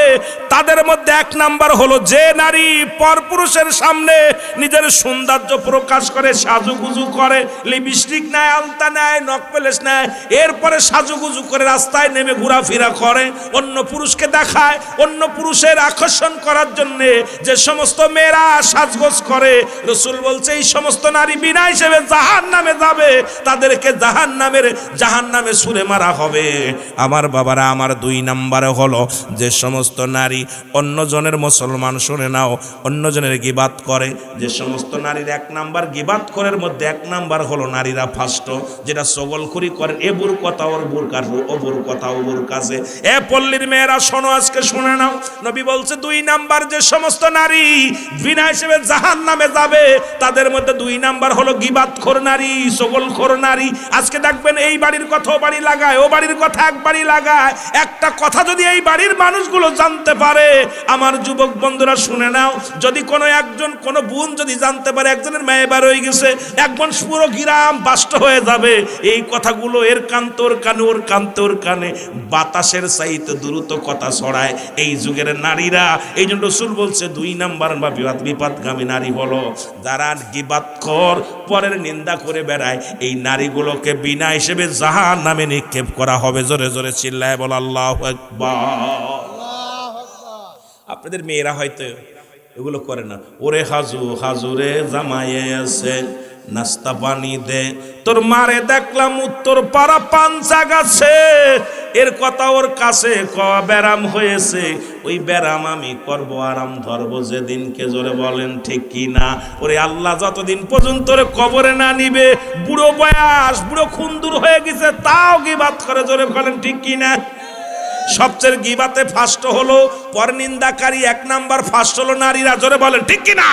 তাদের মধ্যে 1 নাম্বার হলো যে নারী পরপুরুষের সামনে নিজের সৌন্দর্য প্রকাশ করে, সাজুগুজু করে, লিপস্টিক নেয়, আলতা নেয়, নখ পলিশ নেয়, এরপরে সাজুগুজু করে রাস্তায় নেমে ঘোরাফেরা করে, অন্য পুরুষকে দেখায়, অন্য পুরুষের আকর্ষণ করার জন্য যে সমস্ত মেয়েরা নারীরা সাজগোজ করে, রাসূল বলছে এই সমস্ত নারী বিনা হিসেবে জাহান্নামে যাবে, তাদেরকে জাহান্নামে ছুঁড়ে মারা হবে। আমার বাবারা, আমার 2 নম্বরে হলো যে সমস্ত নারী অন্যজনের, মুসলমান শুনে নাও, অন্যজনের গীবাত করে। যে সমস্ত নারীর 1 নাম্বার গীবাত করার মধ্যে 1 নাম্বার হলো নারীরা ফাস্ট, যেটা সগলখুরি করেন। এ বুর কথা ওর বুর কাছে, ও বুর কথা ও বুর কাছে। এ পল্লীর মেয়েরা শোনো, আজকে শুনে নাও। নবী বলছে 2 নাম্বার যে সমস্ত নারী বিনা হিসেবে জাহান্নামে যাবে, তাদের মধ্যে 2 নাম্বার হলো গীবাতখোর নারী, সগলখোর নারী। আজকে দেখবেন এই বাড়ির কথা ও বাড়ি লাগায়, ও বাড়ির কথা এক বাড়ি লাগায়। একটা কথা যদি এই বাড়ির মানুষগুলো জানতে পারে, আমার যুবক বন্ধুরা শুনে নাও, যদি কোনো একজন, কোনো বোন যদি জানতে পারে একজনের মেয়ে বার হয়ে গেছে, একজন পুরো গ্রাম বাস্ট হয়ে যাবে। এই কথাগুলো এর কান তোর কানে, ওর কান তোর কানে, বাতাসের চাইতে দ্রুত কথা ছড়ায় এই যুগের নারীরা। এই জন্য রাসূল বলছে 2 নাম্বার বা বিপদগামী নারী হলো যারা গীবাতখোর, পরের নিন্দা করে বেড়ায়। এই নারীগুলোকে বিনা হিসেবে জাহান্নামে নিক্ষেপ করা হবে। জোরে জোরে চিল্লায় বল আল্লাহু আকবার। আপনাদের মেয়েরা হয়তো এগুলো করে না। ওরে হাজুরে জামাইয়ে আছে, নাস্তা পানি দে, তোর মারে দেখলাম উত্তর পাড়া পাঞ্চা গাছে। এর কথা ওর কাছে ব্যারাম হয়েছে, ওই ব্যারাম আমি করবো, আরাম ধরবো যেদিনকে। জোরে বলেন ঠিক কি না? ওরে আল্লাহ যতদিন পর্যন্ত ওরে কবরে না নিবে, বুড়ো বয়স, বুড়ো খুন্দুর হয়ে গেছে, তাও গীবাত করে। জোরে বলেন ঠিক কি না? সবচেয়ে গীবাতে ফার্স্ট হলো পরনিন্দাকারী, 1 নাম্বার ফার্স্ট হলো নারীরা। জোরে বলেন ঠিক কি না?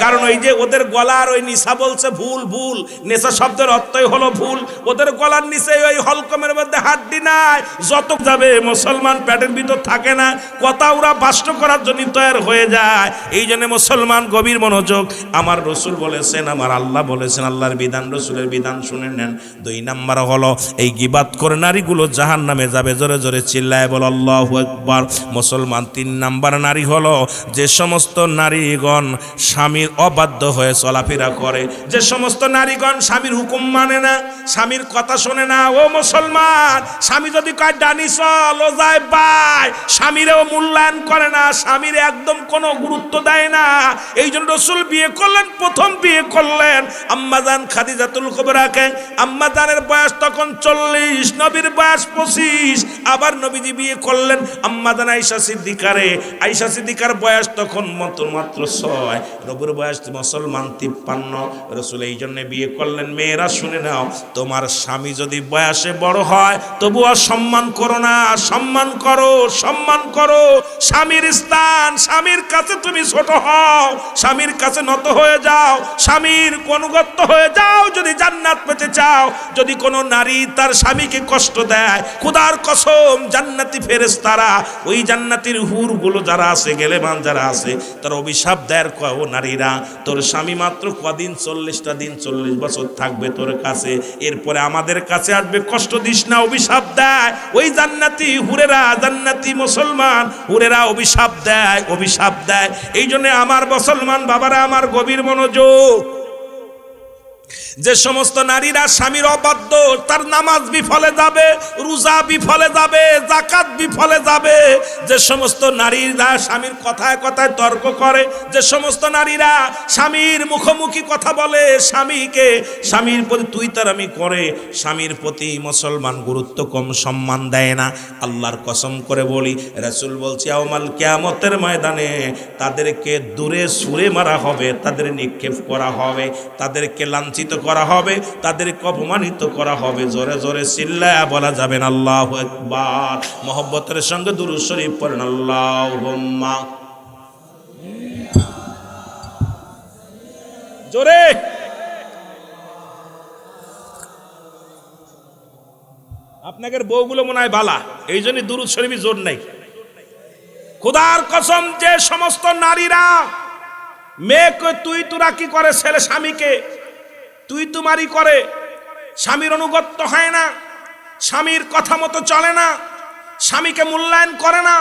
কারণ ওই যে ওদের গলার ওই নিশা বলছে ভুল, নেশা শব্দের অর্থই হলো ভুল। ওদের গলার নিচে ওই হলকমের মধ্যে হাড্ডি নাই, যত যাবে মুসলমান পেটের ভিতর থাকে না, কথা ওরা বাষ্ট করার জন্য তৈরি হয়ে যায়। এই জন্য মুসলমান গভীর মনোযোগ। আমার রাসূল বলেছেন, আমার আল্লাহ বলেছেন, আল্লাহর বিধান, রাসূলের বিধান শুনে নেন। 2 নাম্বার হলো এই গীবাত করে নারীগুলো জাহান্নামে যাবে। জোরে জোরে চিল্লায় বল আল্লাহু আকবার। মুসলমান 3 নাম্বার নারী হলো যে সমস্ত নারীগণ স্বামীর অবাধ্য হয়ে চলাফেরা করে, যে সমস্ত নারীগণ স্বামীর হুকুম মানে না, স্বামীর কথা শোনে না। ও মুসলমান, স্বামী যদি কয় ডানি চল, ও যায় বাই, স্বামীরেও মূল্যায়ন করে না, স্বামীর একদম কোনো গুরুত্ব দেয় না। এই জন্য রাসূল বিয়ে করলেন, প্রথম বিয়ে করলেন আম্মাজান খাদিজাতুল কুবরাকে। আম্মাজানের বয়স তখন 40, নবীর বয়স 25। আবার নবীজি বিয়ে করলেন আম্মাজান আয়েশা সিদ্দিকারে। আয়েশা সিদ্দিকার বয়স তখন মাত্র 6, নবীর বয়স মুসলমান 53। রাসূল এই জন্য বিয়ে করলেন। মেয়েরা শুনে নাও, তোমার স্বামী যদি বয়সে বড় হয় তবুও সম্মান করো না, সম্মান করো, সম্মান করো। স্বামীর স্থান, স্বামীর কাছে তুমি ছোট হও, স্বামীর কাছে নত হয়ে যাও, স্বামীর অনুগত হয়ে যাও যদি জান্নাত পেতে চাও। যদি কোনো নারী তার স্বামীকে কষ্ট দেয়, খোদার কসম জান্নাতি ফেরেশতারা, ওই জান্নাতের হুরগুলো যারা আছে, গেলেমান যারা আছে, তার অভিশাপ দেয়। ও নারীরা, তোর স্বামী মাত্র কদিন, 40টা দিন, 40 বছর থাকবে তোর কাছে, এরপরে আমাদের কাছে আসবে, কষ্ট দিস না, অভিশাপ দেয়। ওই জান্নাতি হুরেরা, জান্নাতি মুসলমান হুরেরা অভিশাপ দেয়, অভিশাপ দেয়। এই জন্য আমার মুসলমান বাবারা, আমার গভীর মনোযোগ। যে সমস্ত নারীরা স্বামীর অবাধ্য, তার নামাজ বিফলে যাবে, রোজা বিফলে যাবে, যাকাত বিফলে যাবে। যে সমস্ত নারীরা স্বামীর কথায় কথায় তর্ক করে, যে সমস্ত নারীরা স্বামীর মুখোমুখি কথা বলে, স্বামীর প্রতি তুই তারামি করে, স্বামীর প্রতি মুসলমান গুরুত্ব কম, সম্মান দেয় না। আল্লাহর কসম করে বলি, রাসূল বলছে ইয়াউমাল কিয়ামতের ময়দানে তাদেরকে দূরে ছুঁড়ে মারা হবে, তাদের নিক্ষেপ করা হবে, তাদেরকে লাঞ্ছিত করা হবে, তাদেরকে অপমানিত করা হবে। জোরে জোরে চিল্লায়া বলা যাবেন আল্লাহু আকবার। মহব্বতের সঙ্গে দুরূদ শরীফ পড়েন আল্লাহুম্মা। জোরে আপনাদের বউগুলো মনে হয় বালা, এই জন্য দুরূদ শরীফে জোর নাই। খোদার কসম, যে সমস্ত নারীরা মেয়েকে তুই তোরা কি করে, ছেলে স্বামীকে তুই তুমারি করে, স্বামীর অনুগত্য হয় না, স্বামীর কথা মতো চলে না, স্বামীকে মূল্যায়ন করে না,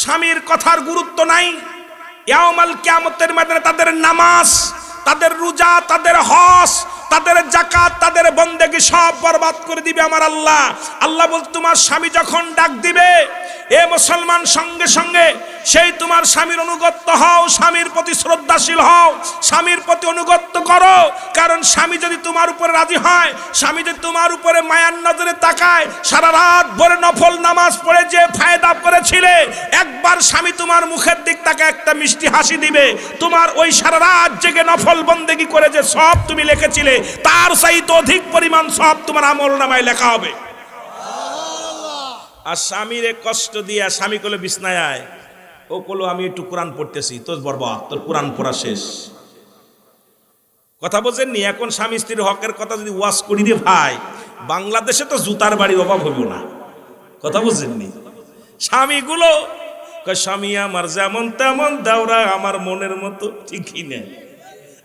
স্বামীর কথার গুরুত্ব নাই, ইয়াউমাল কিয়ামতের ময়দানে তাদের নামাজ, তাদের রোজা, তাদের হজ, তাদের যাকাত, তাদের বন্দেগী সব বরবাদ করে দিবে আমার আল্লাহ। আল্লাহ বলতে, তোমার স্বামী যখন ডাক দিবে, এ মুসলমান, সঙ্গে সঙ্গে সেই তোমার স্বামীর অনুগত্য হও, স্বামীর প্রতি শ্রদ্ধাশীল হও, স্বামীর প্রতি অনুগত্য করো। কারণ স্বামী যদি তোমার উপরে রাজি হয়, স্বামী যদি তোমার উপরে মায়ার নজরে তাকায়, সারা রাত ভরে নফল নামাজ পড়ে যে ফায়দা করেছিলে, একবার স্বামী তোমার মুখের দিক তাকে একটা মিষ্টি হাসি দিবে, তোমার ওই সারা রাত জেগে নফল বন্দেগি করে যে সব তুমি লিখেছিলে তার চাইতে অধিক পরিমাণ সব তোমার আমলনামায় লেখা হবে। আর স্বামীরে কষ্ট দিয়া স্বামী কোলে বিছনায় আয়, ও কোলো আমি একটু কোরআন পড়তেছি, তোর বরবাদ, তোর কোরআন পড়া শেষ। কথা বোঝেননি? এখন স্বামী স্ত্রীর হকের কথা যদি ওয়াজ করি রে ভাই, বাংলাদেশে তো জুতার বাড়ির অভাব হইব না। কথা বুঝেননি? স্বামীগুলো স্বামী আমার যেমন তেমন, দাওরা আমার মনের মতো, ঠিকই নেই।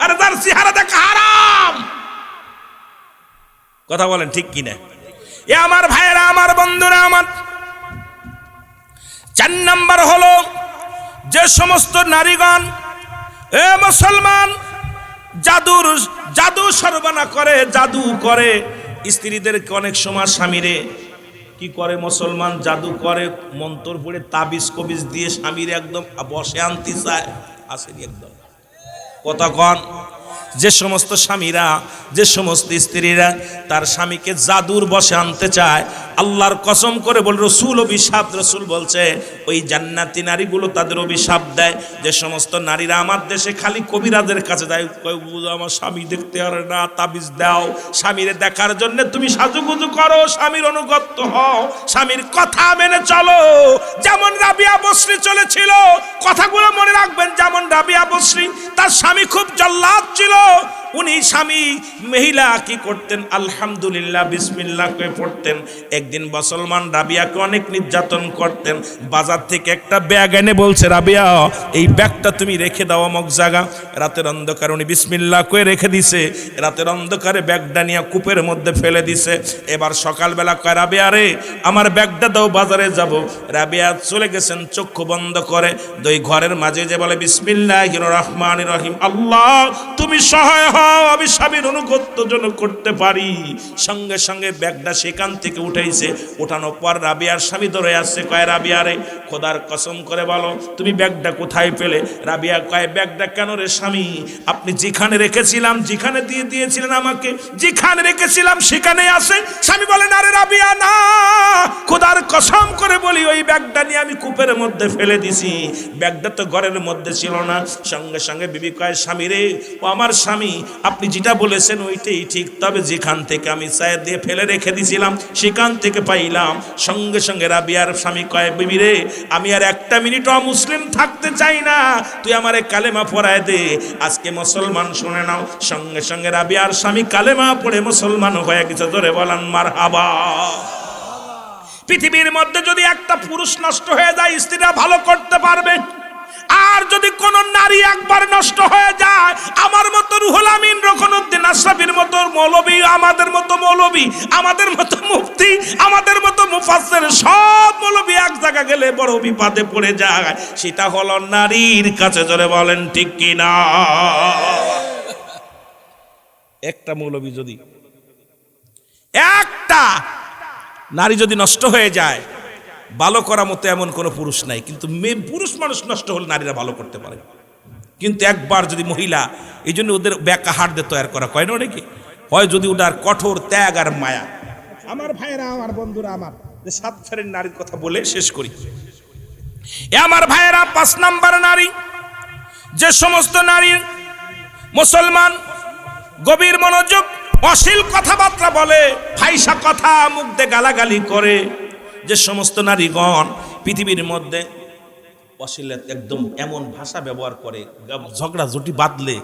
আরে তার চেহারা দেখা হারাম। কথা বলেন ঠিক কিনা? এ আমার ভাইয়েরা, আমার বন্ধুরা, আমার 4 নাম্বার হলো যে সমস্ত নারীগণ এ মুসলমান জাদু সর্বনা করে, জাদু করে স্ত্রীদেরকে, অনেক সময় স্বামীরে কি করে মুসলমান, জাদু করে, মন্ত্র পড়ে তাবিজ কবিজ দিয়ে স্বামীরে একদম বসে আনতে চায়। আসেনি একদম কথা কন? যে সমস্ত স্বামীরা, যে সমস্ত স্ত্রীরা তার স্বামীকে জাদুর বসে আনতে চায়, আল্লাহর কসম করে বল, রসুল অভিশাপ, রসুল বলছে ওই জান্নাতি নারীগুলো তাদের অভিশাপ দেয়। যে সমস্ত নারীরা আমার দেশে খালি কবিরাজের কাছে যায়, আমার স্বামী দেখতে পারে না, তাবিজ দাও, স্বামীরে দেখার জন্য তুমি সাজুগুজু করো, স্বামীর অনুগত্য হও, স্বামীর কথা মেনে চলো। যেমন রাবিয়া বসরি চলেছিল, কথাগুলো মনে রাখবেন। যেমন রাবিয়া বসরি, তার স্বামী খুব জল্লাদ ছিল, উনি স্বামী মহিলা কি করতেন, আলহামদুলিল্লাহ বিসমিল্লাহ করে পড়তেন। একদিন মুসলমান রাবিয়াকে অনেক নির্যাতন করতেন। বাজার থেকে একটা ব্যাগ এনে বলছে, রাবিয়া এই ব্যাগটা তুমি রেখে দাও অমুক জায়গা। রাতের অন্ধকারে উনি বিসমিল্লাহ করে রেখে দিছে, রাতের অন্ধকারে ব্যাগটা নিয়ে কূপের মধ্যে ফেলে দিছে। এবার সকালবেলা কয়, রাবিয়া রে আমার ব্যাগটা দাও, বাজারে যাব। রাবিয়া চলে গেছেন চক্ষু বন্ধ করে, দুই ঘরের মাঝে যে বলে বিসমিল্লাহির রহমানির রহিম, আল্লাহ তুমি সহায় হও, আমি স্বামীর অনুগত্য যেন করতে পারি। সঙ্গে সঙ্গে ব্যাগটা সেখান থেকে উঠাইছে। উঠানোর পর রাবিয়ার স্বামী ধরে আসছে, কয় রাবিয়া রে খোদার কসম করে বলো তুমি ব্যাগটা কোথায় পেলে? রাবিয়া কয়, ব্যাগটা কেন রে স্বামী, আপনি যেখানে রেখেছিলাম, যেখানে দিয়েছিলেন আমাকে, যেখানে রেখেছিলাম সেখানেই আছে। স্বামী বলে, না রে রাবিয়া না, খোদার কসম করে বলি ওই ব্যাগটা নিয়ে আমি কূপের মধ্যে ফেলে দিছি, ব্যাগটা তো ঘরের মধ্যে ছিল না। সঙ্গে সঙ্গে বিবি কয়, স্বামী রে, ও আমার স্বামী, আপনি যেটা বলেছেন ওইটাই ঠিক, তবে যেখান থেকে আমি চায়ের দিয়ে ফেলে রেখে দিয়েছিলাম সেখান থেকে পাইলাম। সঙ্গে সঙ্গে রাবিয়ার স্বামী কয়, বিবি রে আমি আর একটা মিনিট অমুসলিম থাকতে চাই না, তুই আমারে কালেমা পড়ায় দে, আজকে মুসলমান শুনে নাও। সঙ্গে সঙ্গে রাবিয়ার স্বামী কালেমা পড়ে মুসলমান হয়ে গেছে। ধরে বলেন মারহাবা। পৃথিবীর মধ্যে যদি একটা পুরুষ নষ্ট হয়ে যায়, স্ত্রীরা ভালো করতে পারবে। আর যদি কোন নারী একবার নষ্ট হয়ে যায়, আমার মতো রুহুল আমিন, রকনউদ্দিন আশরাফির মতো মৌলবী, আমাদের মতো মৌলবী, আমাদের মতো মুফতি, আমাদের মতো মুফাসসির, সব মৌলবী এক জায়গা গেলে বড় বিপদে পড়ে যায়। সেটা হলো নারীর কাছে। জোরে বলেন ঠিক কি না? একটা মৌলবী যদি, একটা নারী যদি নষ্ট হয়ে যায়, ভালো করার মতো এমন কোনো পুরুষ নাই। কিন্তু পুরুষ মানুষ নষ্ট হলে নারীরা ভালো করতে পারে। কিন্তু একবার যদি মহিলা, এই জন্য ওদের ব্যাকা হাড় দিয়ে তৈরি করা কয় না অনেকে, হয় যদি ওটার কঠোর ত্যাগ আর মায়া। আমার ভাইয়েরা, আমার বন্ধুরা, আমার যে 7 শ্রেণীর নারীর কথা বলে শেষ করি। এ আমার ভাইয়েরা, 5 নাম্বার নারী, যে সমস্ত নারী মুসলমান গভীর মনোযোগ, অশ্লীল কথাবার্তা বলে, ফাইসা কথা মুখ দিয়ে গালাগালি করে, যে সমস্ত নারীগণ পৃথিবীর মধ্যে অশ্লীল একদম এমন ভাষা ব্যবহার করে, ঝগড়া ঝুটি বাঁধলে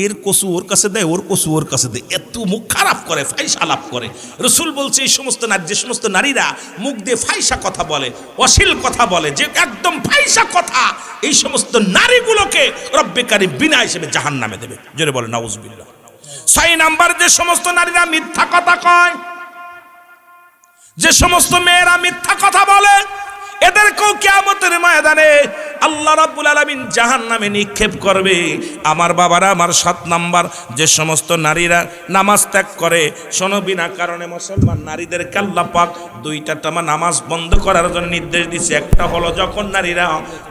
এর কসু ওর কাছে দেয়, ওর কসু ওর কাছে দেয়, এত মুখ খারাপ করে, ফাইসা আলাপ করে। রসুল বলছে এই সমস্ত নারী, যে সমস্ত নারীরা মুখ দিয়ে ফাইসা কথা বলে, অশ্লীল কথা বলে, যে একদম ফাইসা কথা, এই সমস্ত নারীগুলোকে রব্বে কারীম বিনা হিসেবে জাহান্নামে দেবে। জোরে বলে নাউজুবিল্লাহ। 6 নাম্বার, যে সমস্ত নারীরা মিথ্যা কথা কয়, যে সমস্ত মেয়েরা মিথ্যা কথা বলে, এদেরকেও কিয়ামতের ময়দানে আল্লাহ রাব্বুল আলামিন জাহান্নামে নিক্ষেপ করবে। আমার বাবারা, আমার 7 নাম্বার, যে সমস্ত নারীরা নামাজ ত্যাগ করে, শোনো, বিনা কারণে মুসলমান নারীদেরকে আল্লাহ পাক 2টা টাইম নামাজ বন্ধ করার জন্য নির্দেশ দিয়েছে। একটা হলো যখন নারীরা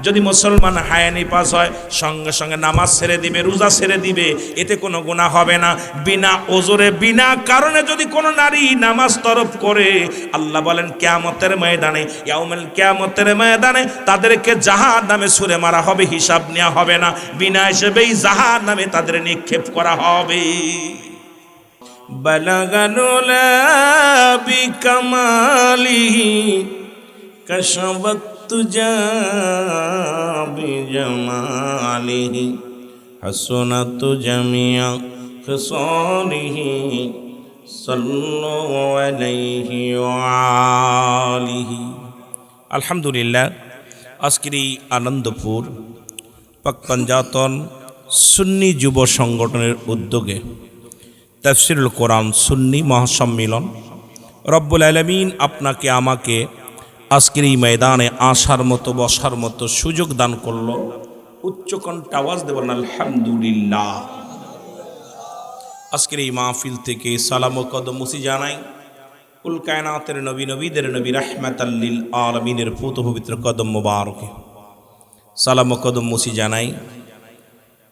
যদি মুসলমান হায়ানি পাস হয় সঙ্গে সঙ্গে নামাজ ছেড়ে দিবে, রোজা ছেড়ে দিবে, এতে কোনো গুনাহ হবে না। বিনা ওজরে বিনা কারণে যদি কোনো নারী নামাজ তরক করে, আল্লাহ বলেন কিয়ামতের ময়দানে, ইয়াউমুল কিয়ামতের ময়দানে তাদেরকে জাহান্নামে ছুঁড়ে মারা হবে, হিসাব নেওয়া হবে না, বিনা হিসেবেই জাহান্নামে তাদের নিক্ষেপ করা হবে। বালাগানুলা বিকামালিহি কাশাবাত তুজা বিজামালিহি হাসনাত জামিয়া খিসালিহি সাল্লু আলাইহি ওয়া আলিহি। আলহামদুলিল্লাহ, আজকের এই আনন্দপুর পাক পাঞ্জাতন সুন্নি যুব সংগঠনের উদ্যোগে তাফসীরুল কোরআন সুন্নি মহাসম্মিলন, রব্বুল আলামিন আপনাকে আমাকে আজকের এই ময়দানে আসার মতো, বসার মতো সুযোগ দান করলো। উচ্চকণ্ঠে আওয়াজ দেবেন আলহামদুলিল্লাহ। আজকের এই মাহফিল থেকে সালাম ও কদম মুসি জানাই কুল কায়নাতের নবী, নবীদের নবী, রাহমাতাল লিল আলামিনের পুত পবিত্র কদম মোবারকে সালাম ও কদম মুসি জানাই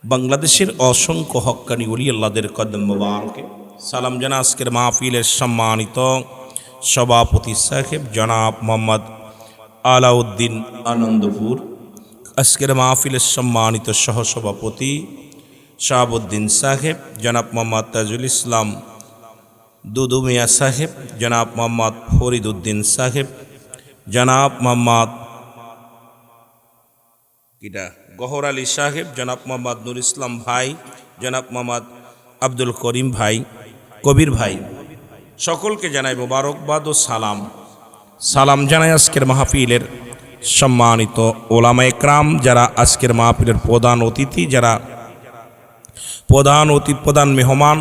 বাংলাদেশের অসংখ্য হক্কানি ওলি আল্লাহদের কদম মোবারকে সালাম জানা আজকের মাহফিলের সম্মানিত সভাপতি সাহেব জনাব মোহাম্মদ আলাউদ্দিন আনন্দপুর, আজকের মাহফিলের সম্মানিত সহসভাপতি শাহাবুদ্দিন সাহেব, জনাব মোহাম্মদ তাজুল ইসলাম দুদু মিয়া সাহেব, জনাব মোহাম্মদ ফরিদ উদ্দিন সাহেব, জনাব মোহাম্মদ গহর আলী সাহেব, জনাব মোহাম্মদ নুর ইসলাম ভাই, জনাব মোহাম্মদ আব্দুল করিম ভাই, কবির ভাই, সকলকে জানাই মোবারকবাদ ও সালাম। সালাম জানাই আজকের মাহফিলের সম্মানিত ওলামা একরাম, যারা আজকের মাহফিলের প্রধান অতিথি, যারা প্রধান মেহমান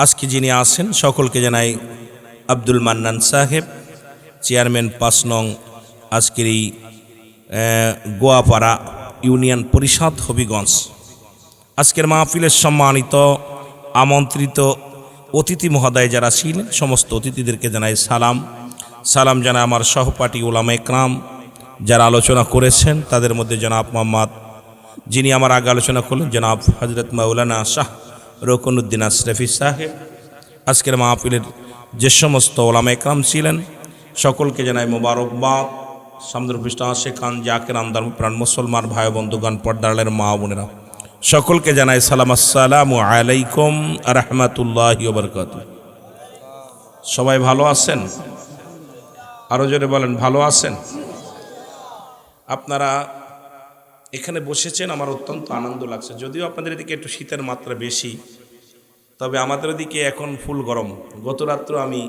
আজকে যিনি আছেন, সকলকে জানাই আব্দুল মান্নান সাহেব, চেয়ারম্যান 5 নং আজকের এই গোয়াপাড়া ইউনিয়ন পরিষদ হবিগঞ্জ। আজকের মাহফিলের সম্মানিত আমন্ত্রিত অতিথি মহোদয় যারা ছিলেন, সমস্ত অতিথিদেরকে জানাই সালাম। সালাম জানাই আমার সহপাঠী ওলামা একরাম যারা আলোচনা করেছেন, তাদের মধ্যে জনাব মোহাম্মদ, যিনি আমার আগে আলোচনা করলেন, জনাব হজরত মাওলানা শাহ রকনউদ্দিন আশরাফি সাহেব। আজকের মাহফিলের যে সমস্ত ওলামা একরাম ছিলেন সকলকে জানাই মোবারকবাদ। সামদুল পৃষ্ঠা শেখান জাকের আমদার প্রাণ মুসলমান ভাই বন্ধুগণ, পর্দারের মা বোনেরা, সকলকে জানাই সালাম, আসসালামু আলাইকুম রাহমাতুল্লাহি ওয়া বারাকাতুহু। সবাই ভালো আছেন? আরো জোরে বলেন, ভালো আছেন? আপনারা এখানে বসেছেন, আমার অত্যন্ত আনন্দ লাগছে। যদিও আপনাদের এদিকে একটু শীতের মাত্রা বেশি, তবে আমাদের এদিকে এখন ফুল গরম। গত রাত্র আমি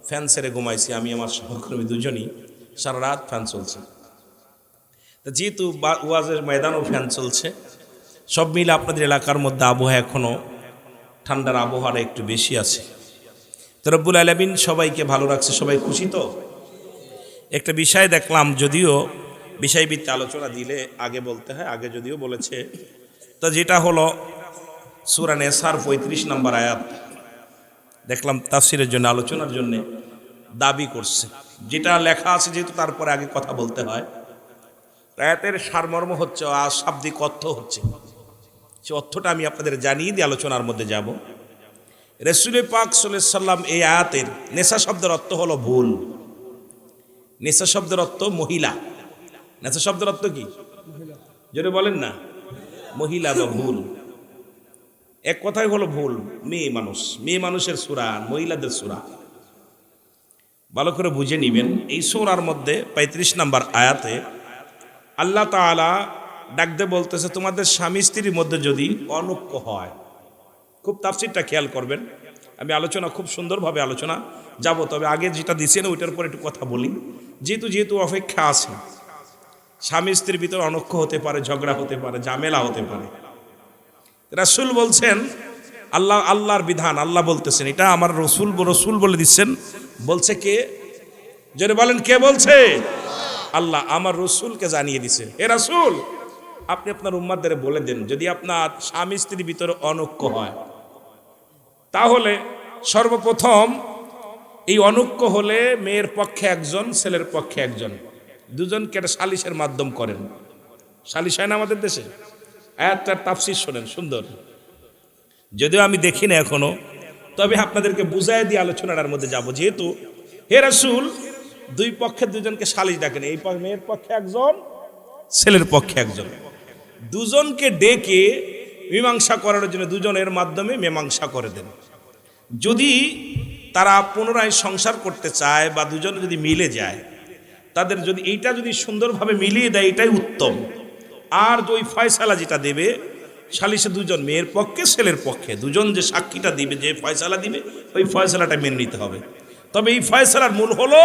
ফ্যান ছেড়ে ঘুমাইছি, আমি আমার সহকর্মী দুজনই, সারা রাত ফ্যান চলছে। তা যেহেতু ওয়াজের ময়দানও ফ্যান চলছে, সব মিলে আপনাদের এলাকার মধ্যে আবহাওয়া এখনও ঠান্ডার আবহাওয়াটা একটু বেশি আছে। তো রব্বুল আলামিন সবাইকে ভালো রাখছে, সবাই খুশি তো। একটা বিষয় দেখলাম, যদিও বিষয়ভিত্তিক আলোচনা দিলে আগে বলতে হয়, আগে যদিও বলেছে, তো যেটা হলো সূরা নেসার 35 নম্বর আয়াত দেখলাম তাফসীরের জন্য, আলোচনার জন্য দাবি করছে। যেটা লেখা আছে যেহেতু তারপরে আগে কথা বলতে হয়। আয়াতের সারমর্ম হচ্ছে, শাব্দিক অর্থ হচ্ছে, সে অর্থটা আমি আপনাদের জানিয়ে দিয়ে আলোচনার মধ্যে যাব। রাসূল পাক সাল্লাল্লাহু আলাইহি সাল্লাম এই আয়াতের নেশা শব্দের অর্থ হলো ভুল। নেশা শব্দের অর্থ মহিলা। নেশা শব্দের অর্থ কি? যদি বলেন না, মহিলা বা ভুল। এক কথাই হলো ভুল, মেয়ে মানুষ, মেয়ে মানুষের সূরা, মহিলাদের সূরা। ভালো করে বুঝে নিবেন। এই সূরার মধ্যে 35 নম্বর আয়াতে আল্লাহ তাআলা ডাকতে বলতেছে, তোমাদের স্বামী স্ত্রীর মধ্যে যদি অনৈক্য হয়, খুব তাফসীরটা খেয়াল করবেন। আমি আলোচনা খুব সুন্দরভাবে আলোচনা যাব, তবে আগে যেটা দিয়েছেন ওইটার উপর একটু কথা বলি। যেহেতু অপেক্ষা আছে, স্বামী স্ত্রীর ভিতরে অনৈক্য হতে পারে, ঝগড়া হতে পারে, ঝামেলা হতে পারে। রাসূল বলছেন, আল্লাহর বিধান, আল্লাহ বলতেছেন, এটা আমার রসুল বলে দিচ্ছেন। বলছে কে? যদি বলেন কে বলছে? আল্লাহ আমার রসুলকে জানিয়ে দিছে, হে রাসূল আপনি আপনার উম্মাদের বলে দেন, যদি আপনার স্বামী স্ত্রীর ভিতরে অনৈক্য হয়, তাহলে সর্বপ্রথম এই অনৈক্য হলে মেয়ের পক্ষে একজন, ছেলের পক্ষে একজন, দুজনকে একটা সালিশের মাধ্যম করেন। সালিশ হয় না আমাদের দেশে? আয়াতটার তাফসীর শোনেন, সুন্দর, যদিও আমি দেখি না এখনো, তবে আপনাদেরকে বুঝাই দিয়ে আলোচনাটার মধ্যে যাব। যেহেতু হে রাসূল দুই পক্ষে দুজনকে সালিশ ডাকেন, এই মেয়ের পক্ষে একজন, ছেলের পক্ষে একজন, দুজনকে ডেকে মীমাংসা করার জন্য দুজনের মাধ্যমে মীমাংসা করে দেন। যদি তারা পুনরায় সংসার করতে চায় বা দুজনে যদি মিলে যায়, তাদের যদি এইটা যদি সুন্দরভাবে মিলিয়ে দেয় এটাই উত্তম। আর ওই ফয়সালা যেটা দেবে সালিশে দুজন, মেয়ের পক্ষে ছেলের পক্ষে দুজন যে সাক্ষীটা দিবে, যে ফয়সালা দিবে, ওই ফয়সালাটা মেনে নিতে হবে। তবে এই ফয়সালার মূল হলো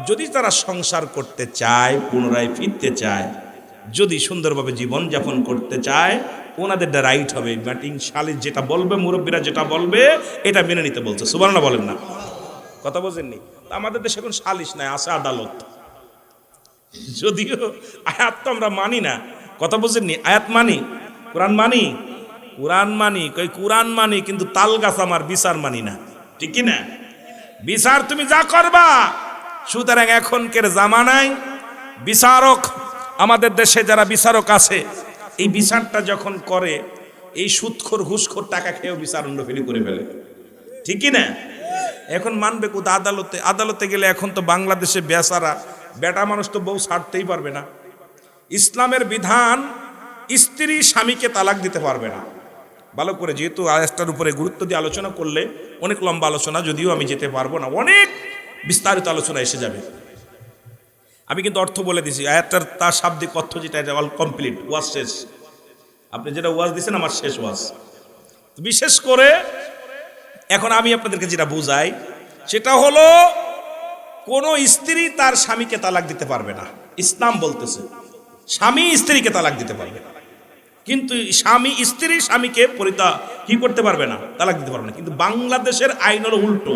যদি তারা সংসার করতে চায়, পুনরায় ফিরতে চায়, যদি সুন্দরভাবে জীবন যাপন করতে চায়, ওনাদের রাইট হবে ম্যাটিং সালিশ যেটা বলবে, মুরব্বীরা যেটা বলবে এটা মেনে নিতে বলছে। সুবহানাল্লাহ বলেন না? কথা বোঝেননি? আমাদের দেশে এখন সালিশ নাই, আছে আদালত। যদিও আয়াত তো আমরা মানি না, কথা বোঝেননি? আয়াত মানি, কোরআন মানি, কোরআন মানি, কই কোরআন মানি, কিন্তু তাল গাছ আমার বিচার মানি না, ঠিক কি না? বিচার তুমি যা করবা। সুতরাং এখনকার জামানায় বিচারক, আমাদের দেশে যারা বিচারক আছে, এই বিচারটা যখন করে এই সুদখোর ঘুষখোর টাকা খেয়েও বিচার অন্য ফেলি করে ফেলে, ঠিক কি না? এখন মানবে কোথা? আদালতে। আদালতে গেলে এখন তো বাংলাদেশে বেচারা বেটা মানুষ তো বউ ছাড়তেই পারবে না। ইসলামের বিধান স্ত্রী স্বামীকে তালাক দিতে পারবে না। ভালো করে, যেহেতু আয়াতটার উপরে গুরুত্ব দিয়ে আলোচনা করলে অনেক লম্বা আলোচনা, যদিও আমি যেতে পারবো না, অনেক বিস্তারিত আলোচনা এসে যাবে। আমি কিন্তু অর্থ বলে দিছি, আয়াতটার তার শাব্দিক অর্থ যেটা, এটা অল কমপ্লিট, ওয়াজ শেষ। আপনি যেটা ওয়াজ দিচ্ছেন আমার শেষ ওয়াজ। বিশেষ করে এখন আমি আপনাদেরকে যেটা বুঝাই সেটা হলো কোন স্ত্রী তার স্বামীকে তালাক দিতে পারবে না। ইসলাম বলতেছে স্বামী স্ত্রীকে তালাক দিতে পারবে না, কিন্তু স্বামী স্ত্রী স্বামীকে কি করতে পারবে না? তালাক দিতে পারবে না। কিন্তু বাংলাদেশের আইন হলো উল্টো,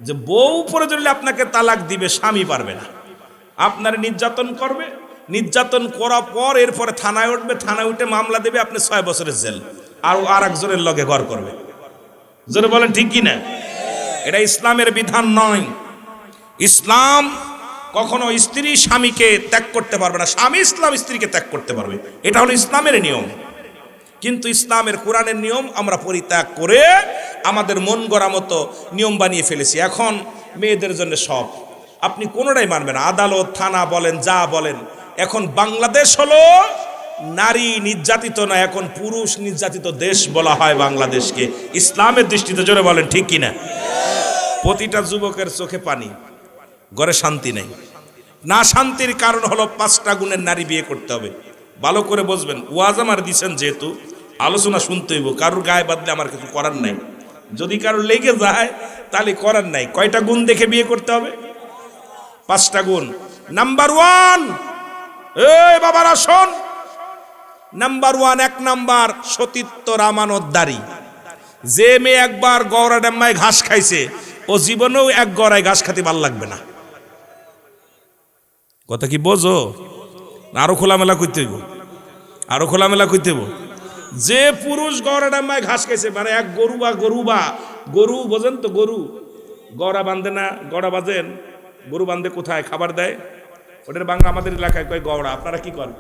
যে বউ প্রয়োজনে আপনাকে তালাক দিবে, স্বামী পারবে না। আপনার নির্যাতন করবে, নির্যাতন করার পর এরপরে থানায় উঠবে, থানায় উঠে মামলা দেবে, আপনি 6 বছরের জেল, আর একজনের লগে ঘর করবে। জোরে বলেন ঠিক কি না? এটা ইসলামের বিধান নয়। ইসলাম কখনো স্ত্রী স্বামীকে ত্যাগ করতে পারবে না, স্বামী ইসলাম স্ত্রীকে ত্যাগ করতে পারবে, এটা হলো ইসলামের নিয়ম। কিন্তু ইসলামের কোরআনের নিয়ম আমরা পরিত্যাগ করে আমাদের মন গড়া মতো নিয়ম বানিয়ে ফেলেছি। এখন মেয়েদের জন্য সব, আপনি কোনোটাই মানবেন না, আদালত থানা বলেন যা বলেন। এখন বাংলাদেশ হলো নারী নির্যাতিত না, এখন পুরুষ নির্যাতিত দেশ বলা হয় বাংলাদেশকে ইসলামের দৃষ্টিতে। জোরে বলেন ঠিক কিনা? প্রতিটা যুবকের চোখে পানি, ঘরে শান্তি নেই। না শান্তির কারণ হলো 5টা গুণের নারী বিয়ে করতে হবে। ভালো করে বুঝবেন, ওয়াজ আমার দিচ্ছেন যেহেতু আলোচনা শুনতে হইব, কারোর গায়ে বাদলে আমার কিছু করার নাই। যদি কারোর লেগে যায় তাহলে করার নাই। কয়টা গুণ দেখে বিয়ে করতে হবে? 5টা গুণ। নাম্বার 1, এই বাবারা শোন, নাম্বার 1, 1 নাম্বার সতীত্ব রামানতদারি। যে মেয়ে একবার গৌরা ডাম্মায় ঘাস খাইছে, ও জীবনেও এক গড়ায় ঘাস খেতে ভালো লাগবে না। কথা কি বোঝো? আরো খোলামেলা করতে হইব, আরো খোলামেলা করতে হইব। যে পুরুষ গড়া ডাম্মায় ঘাস খাইছে, মানে এক গরু বোঝেন তো, গরু গড়া বাঁধে না, গড়া বাঁধেন, গরু বাঁধে কোথায়? খাবার দেয়, ওটার বাংলা আমাদের এলাকায় কয় গওড়া। আপনারা কি করেন?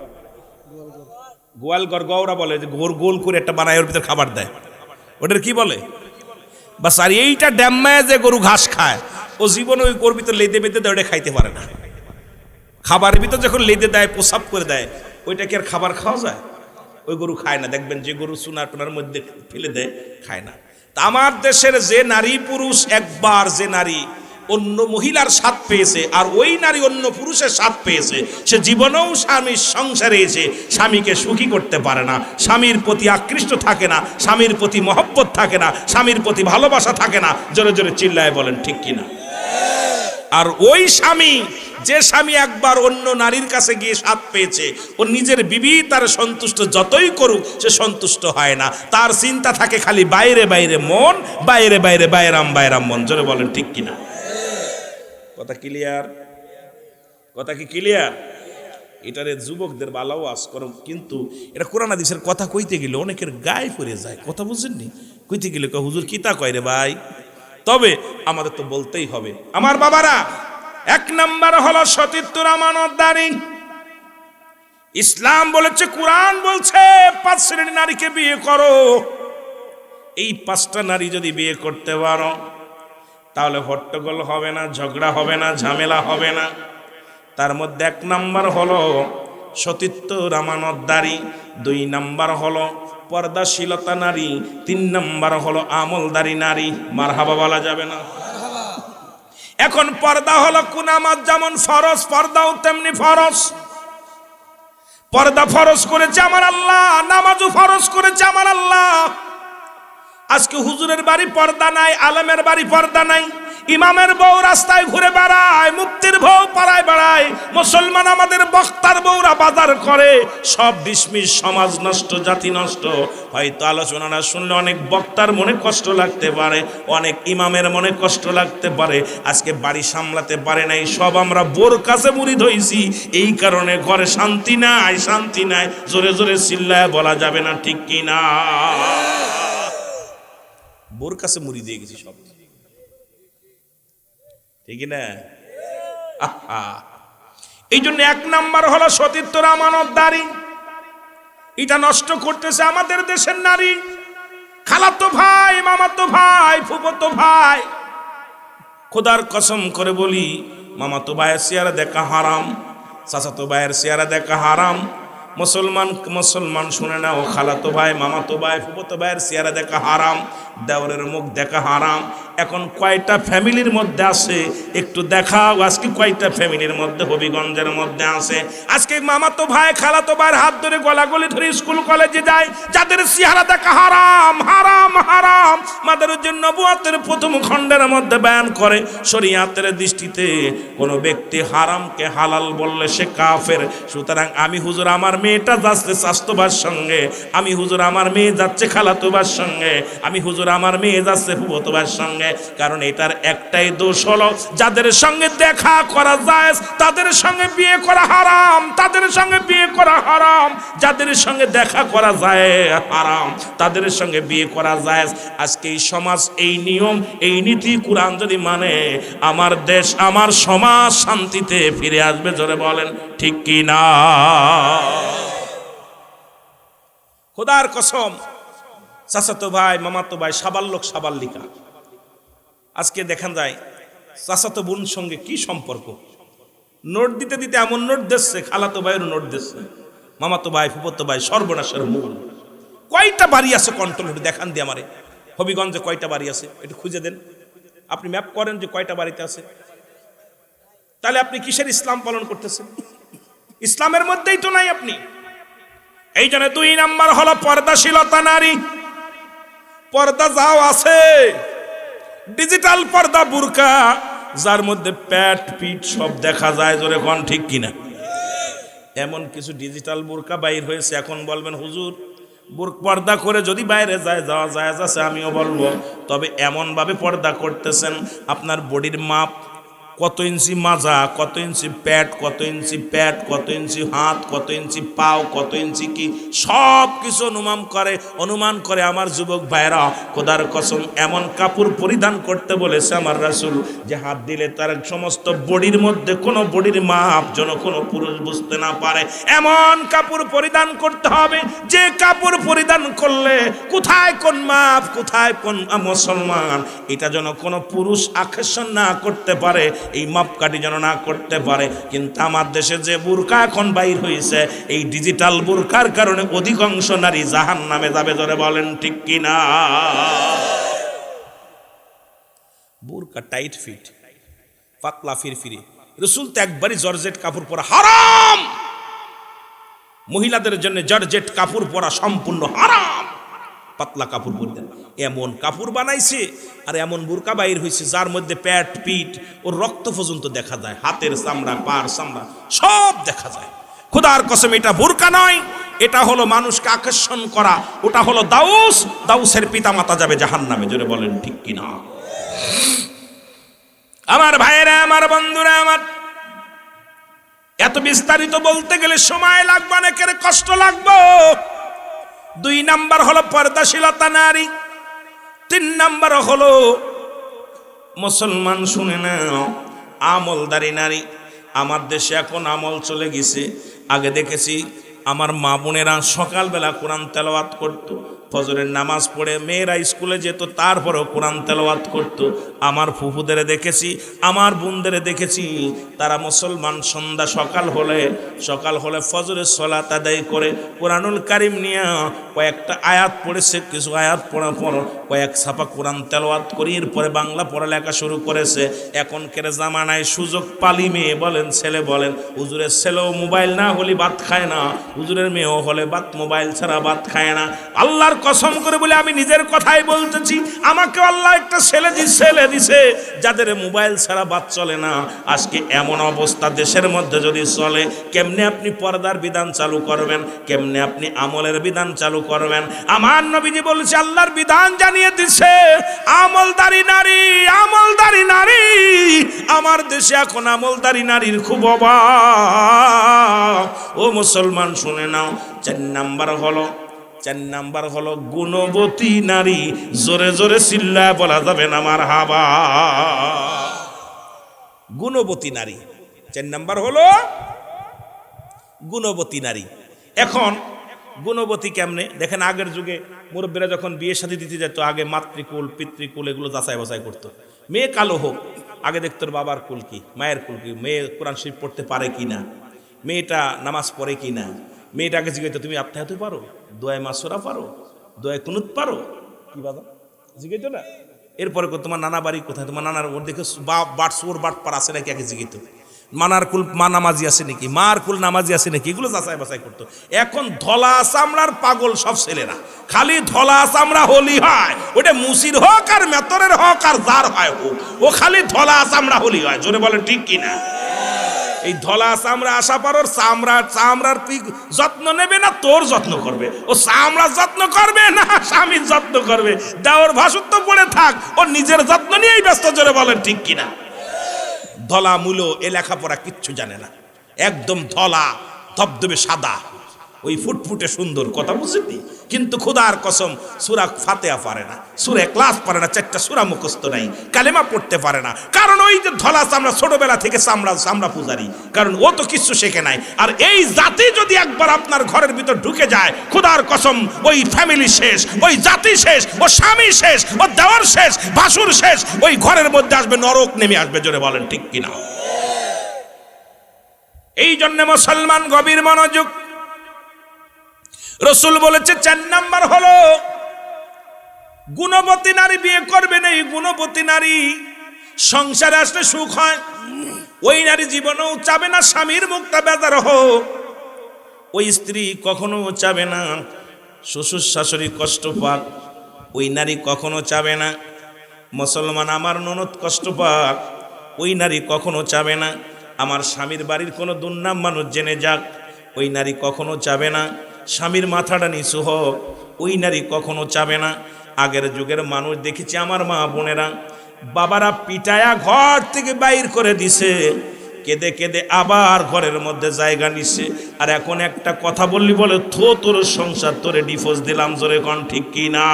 গোয়াল ঘর, গওড়া বলে, যে ঘোর গোল করে একটা বানায়, ওর ভিতরে খাবার দেয়, ওটার কি বলে? বাস। আর এইটা ড্যাম্মায় যে গরু ঘাস খায়, ও জীবনে ওই গরুর ভিতরে লেদে বেঁধে দেয়, ওটা খাইতে পারে না। খাবারের ভিতর যখন লেদে দেয়, প্রসাব করে দেয়, ওইটা কি আর খাবার খাওয়া যায়? ওই গরু খায় না। দেখবেন যে গরু সোনার টোনার মধ্যে ফেলে দেয়, খায় না। তা আমার দেশের যে নারী পুরুষ একবার, যে নারী অন্য মহিলার স্বাদ পেয়েছে আর ওই নারী অন্য পুরুষের স্বাদ পেয়েছে, সে জীবনেও স্বামীর সংসারে এসে স্বামীকে সুখী করতে পারে না, স্বামীর প্রতি আকৃষ্ট থাকে না, স্বামীর প্রতি মহব্বত থাকে না, স্বামীর প্রতি ভালোবাসা থাকে না। জোরে জোরে চিল্লায় বলেন ঠিক কিনা? আর ওই স্বামী, যে স্বামী একবার অন্য নারীর কাছে গিয়ে স্বাদ পেয়েছে, ও নিজের বিবি তার সন্তুষ্ট যতই করুক, সে সন্তুষ্ট হয় না। তার চিন্তা থাকে খালি বাইরে বাইরে মন, বাইরে বাইরে বাইরাম বাইরাম মন। জোরে বলেন ঠিক কিনা? কথা ক্লিয়ার? কথা কি ক্লিয়ার? এটারে যুবকদের বালাও আস করো, কিন্তু এটা কোরআন হাদিসের কথা কইতে গেলে অনেকের গায়ে পড়ে যায়। কথা বুঝেননি? কইতে গেলে হুজুর কিতা কয় রে ভাই। তবে আমাদের তো বলতেই হবে। আমার বাবারা, এক নাম্বার হলো সতীত্বর আমানতদারি। ইসলাম বলেছে, কোরআন বলছে 5 শ্রেণীর নারীকে বিয়ে করো। এই 5টা নারী যদি বিয়ে করতে পারো তাহলে হট্টগোল হবে না, ঝগড়া হবে না, ঝামেলা হবে না। তার মধ্যে 1 নাম্বার হলো সতীত্বর আমানতদারি, 2 নাম্বার হলো পর্দাশীলতা নারী, 3 নাম্বার হলো আমলদারি নারী। মারহাবা বলা যাবে না? এখন পর্দা হলো কোন নামাজ যেমন ফরজ, পর্দাও তেমনি ফরজ। পর্দা ফরজ করেছে আমার আল্লাহ, নামাজও ফরজ করেছে আমার আল্লাহ। আজকে হুজুরের বাড়ি পর্দা নাই, আলেমের বাড়ি পর্দা নাই, ইমামের বউ রাস্তায় ঘুরে বেড়ায়, মুফতির বউ পাড়ায় বেড়ায়, মুসলমান আমাদের বক্তার বউরা বাজার করে। সব ডিসমিস, সমাজ নষ্ট, জাতি নষ্ট। হয়তো আলোচনাটা শুনলে অনেক বক্তার মনে কষ্ট লাগতে পারে, অনেক ইমামের মনে কষ্ট লাগতে পারে। আজকে বাড়ি সামলাতে পারে নাই, সব আমরা বোর কাছে মুরিদ হইছি। এই কারণে ঘরে শান্তি নাই, শান্তি নাই। জোরে জোরে চিল্লায় বলা যাবে না, ঠিক কি না? বোর কাছে মুড়ি দিয়ে গেছি সব, ঠিক না? এই জন্য 1 নাম্বার হলো সতীত্বর আমানতদারি। এটা নষ্ট করতেছে আমাদের দেশের নারী। খালাতো ভাই, মামাতো ভাই, ফুফাতো ভাই, খোদার কসম করে বলি, মামাতো ভাইয়ের চেহারা দেখা হারাম, চাচাতো ভাইয়ের চেহারা দেখা হারাম। মুসলমান শুনে না, ও খালাতো ভাই, মামাতো ভাই, ফুফাতো ভাইয়ের চেহারা দেখা হারাম, দেওরের মুখ দেখা হারাম। এখন কয়টা ফ্যামিলির মধ্যে আছে একটু দেখাও, আজকে কয়টা ফ্যামিলির মধ্যে হবিগঞ্জের মধ্যে আছে আজকে মামাতো ভাই খালাতো ভাইয়ের হাত ধরে গলাগলি ধরে স্কুল কলেজে যায়, যাদের চেহারা দেখা হারাম, হারাম, হারাম। মাদারুজ্জুন নবুয়তের 1ম খণ্ডের মধ্যে বয়ান করে, শরীয়তের দৃষ্টিতে কোনো ব্যক্তি হারামকে হালাল বললে সে কাফের। সুতরাং আমি হুজুর আমার মেয়েটা যাচ্ছে স্বাস্থ্যবার সঙ্গে, আমি হুজুর আমার মেয়ে যাচ্ছে খালাতোবার সঙ্গে, আমি হুজুর আমার মেয়ে যাচ্ছে ফুফাতোবার সঙ্গে। কারণ এটার একটাই দোষ হলো, যাদের সঙ্গে দেখা করা যায় তাদের সঙ্গে বিয়ে করা হারাম, তাদের সঙ্গে বিয়ে করা হারাম। যাদের সঙ্গে দেখা করা যায় হারাম, তাদের সঙ্গে বিয়ে করা যায়। আজকে এই সমাজ, এই নিয়ম, এই নীতি কুরআন যদি মানে, আমার দেশ, আমার সমাজ শান্তিতে ফিরে আসবে। জোরে বলেন ঠিক কি না? খোদার কসম, চাচাতো ভাই, মামাতো ভাই, সাবাল্লোক সাবাল্লিকা, আজকে দেখা যায় চাচাতো বোন সঙ্গে কি সম্পর্ক। নোট দিতে দিতে এমন নোট দিচ্ছে, খালাতো ভাইয়ের নোট দিচ্ছে, মামাতো ভাই, ফুফাতো ভাই, সর্বনাশের মূল। কয়টা বাড়ি আছে কন্ট্রোল একটু দেখান দিয়ে আমারে, হবিগঞ্জে কয়টা বাড়ি আছে একটু খুঁজে দেন। আপনি ম্যাপ করেন যে কয়টা বাড়িতে আছে, তাহলে আপনি কিসের ইসলাম পালন করতেছেন? ইসলামের মধ্যেই তো নাই আপনি। এই জন্য 2 নাম্বার হলো পর্দাশীলতা নারী। পর্দা যাও আছে, ডিজিটাল পর্দা, বুরকা, যার মধ্যে পেট পিঠ সব দেখা যায়। জোরে কোন ঠিক কিনা? এমন কিছু ডিজিটাল বুরকা বাইর হয়েছে, এখন বলবেন হুজুর পর্দা করে যদি বাইরে যায় যাওয়া যায় আছে, আমিও বলবো। তবে এমন ভাবে পর্দা করতেছেন, আপনার বডির মাপ কত ইঞ্চি মাজা, কত ইঞ্চি প্যাট, কত ইঞ্চি প্যাট, কত ইঞ্চি হাত, কত ইঞ্চি পাও, কত ইঞ্চি কি, সব কিছু অনুমান করে আমার যুবক ভাইরা, খোদার কসম এমন কাপড় পরিধান করতে বলেছে আমার রাসূল, যে হাত দিলে তার সমস্ত বডির মধ্যে কোনো বডির মাপ যেন কোনো পুরুষ বুঝতে না পারে, এমন কাপড় পরিধান করতে হবে, যে কাপড় পরিধান করলে কোথায় কোন মাপ, কোথায় কোন মুসলমান, এটা যেন কোনো পুরুষ আকর্ষণ না করতে পারে, এই মাপকাঠি যেন না করতে পারে। কিন্তু আমার দেশে যে বুরকা এখন বাইর হয়েছে, এই ডিজিটাল বুরকার কারণে অধিকাংশ নারী জাহান্নামে যাবে। জোরে বলেন ঠিক কিনা? বুরকা টাইট ফিট, পাতলা ফিরফিরে। রাসূল তো একবারই জর্জেট কাপড় পরা হারাম, মহিলাদের জন্য জর্জেট কাপড় পরা সম্পূর্ণ হারাম, পাতলা কাপড় পরিধান। এমন কাপড় বানাইছে আর এমন বুরকা বাইর হয়েছে, যার মধ্যে পেট পিঠ ও রক্ত পর্যন্ত দেখা যায়, হাতের চামড়া, পার চামড়া সব দেখা যায়। খোদার কসম এটা বুরকা নয়, এটা হলো মানুষকে আকর্ষণ করা, ওটা হলো দাউস, দাউসের পিতা মাতা যাবে জাহান্নামে। জোরে বলেন ঠিক কিনা? আমার ভাইয়েরা, আমার বন্ধুরা, আমার এত বিস্তারিত বলতে গেলে সময় লাগবে, অনেকের কষ্ট লাগবে। 2 নাম্বার হলো পর্দাশীলতা নারী। 3 নাম্বার হলো মুসলমান শুনে নাও, আমলদারি নারী। আমার দেশে এখন আমল চলে গেছে। আগে দেখেছি আমার মা বোনেরা সকালবেলা কোরআন তেলাওয়াত করতো, ফজরের নামাজ পড়ে মেয়েরা স্কুলে যেত, তারপরেও কোরআন তেলাওয়াত করতো। আমার ফুফুদের দেখেছি, আমার বোনদের দেখেছি, তারা মুসলমান সন্ধ্যা সকাল হলে ফজরের সলাত আদায় করে কোরআনুল কারিম নিয়ে কয়েকটা আয়াত পড়েছে, কিছু আয়াত পড়ার পর কয়েক ছাপা কোরআন তেলাওয়াত করে এরপরে বাংলা পড়ালেখা শুরু করেছে। এখনকার জামানায় সুযোগ পালি মেয়ে বলেন ছেলে বলেন, হুজুরের ছেলেও মোবাইল না হলে ভাত খায় না, হুজুরের মেয়েও হলে মোবাইল ছাড়া ভাত খায় না। আল্লাহর কসম করে বলে আমি নিজের কথাই বলতেছি, আমাকে আল্লাহ একটা ছেলে দিছে যাদের মোবাইল ছাড়া ভাত চলে না। আজকে এমন অবস্থা দেশের মধ্যে যদি চলে, কেমনে আপনি পর্দার বিধান চালু করবেন, কেমনে আপনি আমলের বিধান চালু করবেন? আমার নবীজি বলেছে, আল্লাহর বিধান জানিয়ে দিছে, আমলদারি নারী, আমলদারি নারী। আমার দেশে এখন আমলদারি নারীর খুব অভাব। ও মুসলমান শুনে নাও, 4 নাম্বার হলো গুণবতী নারী। জোরে জোরে চিল্লায় বলা যাবে না আমার হাবা। গুণবতী নারী 4 নাম্বার হলো গুণবতী নারী। এখন গুণবতী কেমনে দেখেন, আগের যুগে মুরব্বীরা যখন বিয়ে শাদী দিতে যেত, আগে মাতৃকুল পিতৃকুল এগুলো যাচাই বাছাই করতো। মেয়ে কালো হোক, আগে দেখতো বাবার কুল কি, মায়ের কুল কি, মেয়ে কোরআন শরীফ পড়তে পারে কি না, মেয়েটা নামাজ পড়ে কি না। মেয়েটাকে জিজ্ঞাসা, তুমি আত্মাহাতে পারো, দোয়ায় মাসুরা পারো, দোয়ায় কুনুত পারো, কি বাবা জিজ্ঞাসা না। এরপরে তোমার নানা বাড়ি কোথায়, তোমার নানার ওর দেখে বাট পার আছে নাকি, আগে জিজ্ঞাসা। মানার কুল মা নামাজি আছে নাকি, মার কুল নামাজি আছে নাকি, এগুলো যাচাই বাছাই করতো। এখন ধলা চামড়ার পাগল সব ছেলেরা, খালি ধলা চামড়া হলি হয়, ওটা মুসির হোক আর মেতরের হোক আর যার হয় হোক, ও খালি ধলা চামড়া হলি হয়। জোরে বলেন ঠিক কিনা? এই ধলা চামড়া আশা পারোর চামড়ার যত্ন নেবে না তোর যত্ন করবে, ও চামড়ার যত্ন করবে না স্বামীর যত্ন করবে। দেওর ভাসুত্ব পড়ে থাক, ও নিজের যত্ন নিয়েই ব্যস্ত। জোরে বলেন ঠিক কিনা? ধলা মূলো এ লেখাপড়া কিচ্ছু জানে না, একদম ধলা ধবধবে সাদা, ওই ফুটফুটে সুন্দর, কথা বুঝলি? কিন্তু খোদার কসম সূরা ফাতিহা পারে না, সূরা ইখলাস পারে না, 4টা সূরা মুখস্থ নাই, কালেমা পড়তে পারে না। কারণ ওই যে ধলা চামড়া, ছোটবেলা থেকে চামড়া পূজারি, কারণ ও তো কিছু শেখে নাই। আর এই জাতি যদি একবার আপনার ঘরের ভিতর ঢুকে যায়, খোদার কসম ওই ফ্যামিলি শেষ, ওই জাতি শেষ, ও স্বামী শেষ, ও দেওয়ার শেষ, ভাসুর শেষ, ওই ঘরের মধ্যে আসবে নরক নেমে আসবে। জোরে বলেন ঠিক কিনা? এই জন্য মুসলমান গভীর মনোযোগ। রসুল বলেছে 4 নাম্বার হলো গুণবতী নারী বিয়ে করবেন। এই গুণবতী নারী সংসারে আসলে সুখ হয়। ওই নারী জীবনেও চাবে না স্বামীর মুখটা বেজার হোক, ওই স্ত্রী কখনো চাবে না শ্বশুর শাশুড়ি কষ্ট পাক, ওই নারী কখনো চাবে না মুসলমান আমার ননদ কষ্ট পাক, ওই নারী কখনো চাবে না আমার স্বামীর বাড়ির কোনো দুর্নাম মানুষ জেনে যাক, ওই নারী কখনো চাবে না স্বামীর মাথাটা নিচু হোক, ওই নারী কখনো চাবে না। আগের যুগের মানুষ দেখেছি আমার মা বোনেরা, বাবারা পিটায়া ঘর থেকে বাইর করে দিছে, কেঁদে কেঁদে আবার ঘরের মধ্যে জায়গা নিছে। আর এখন একটা কথা বললি বলে, তোর সংসার, তোরে ডিভোর্স দিলাম। জোরে কোন ঠিক কি না?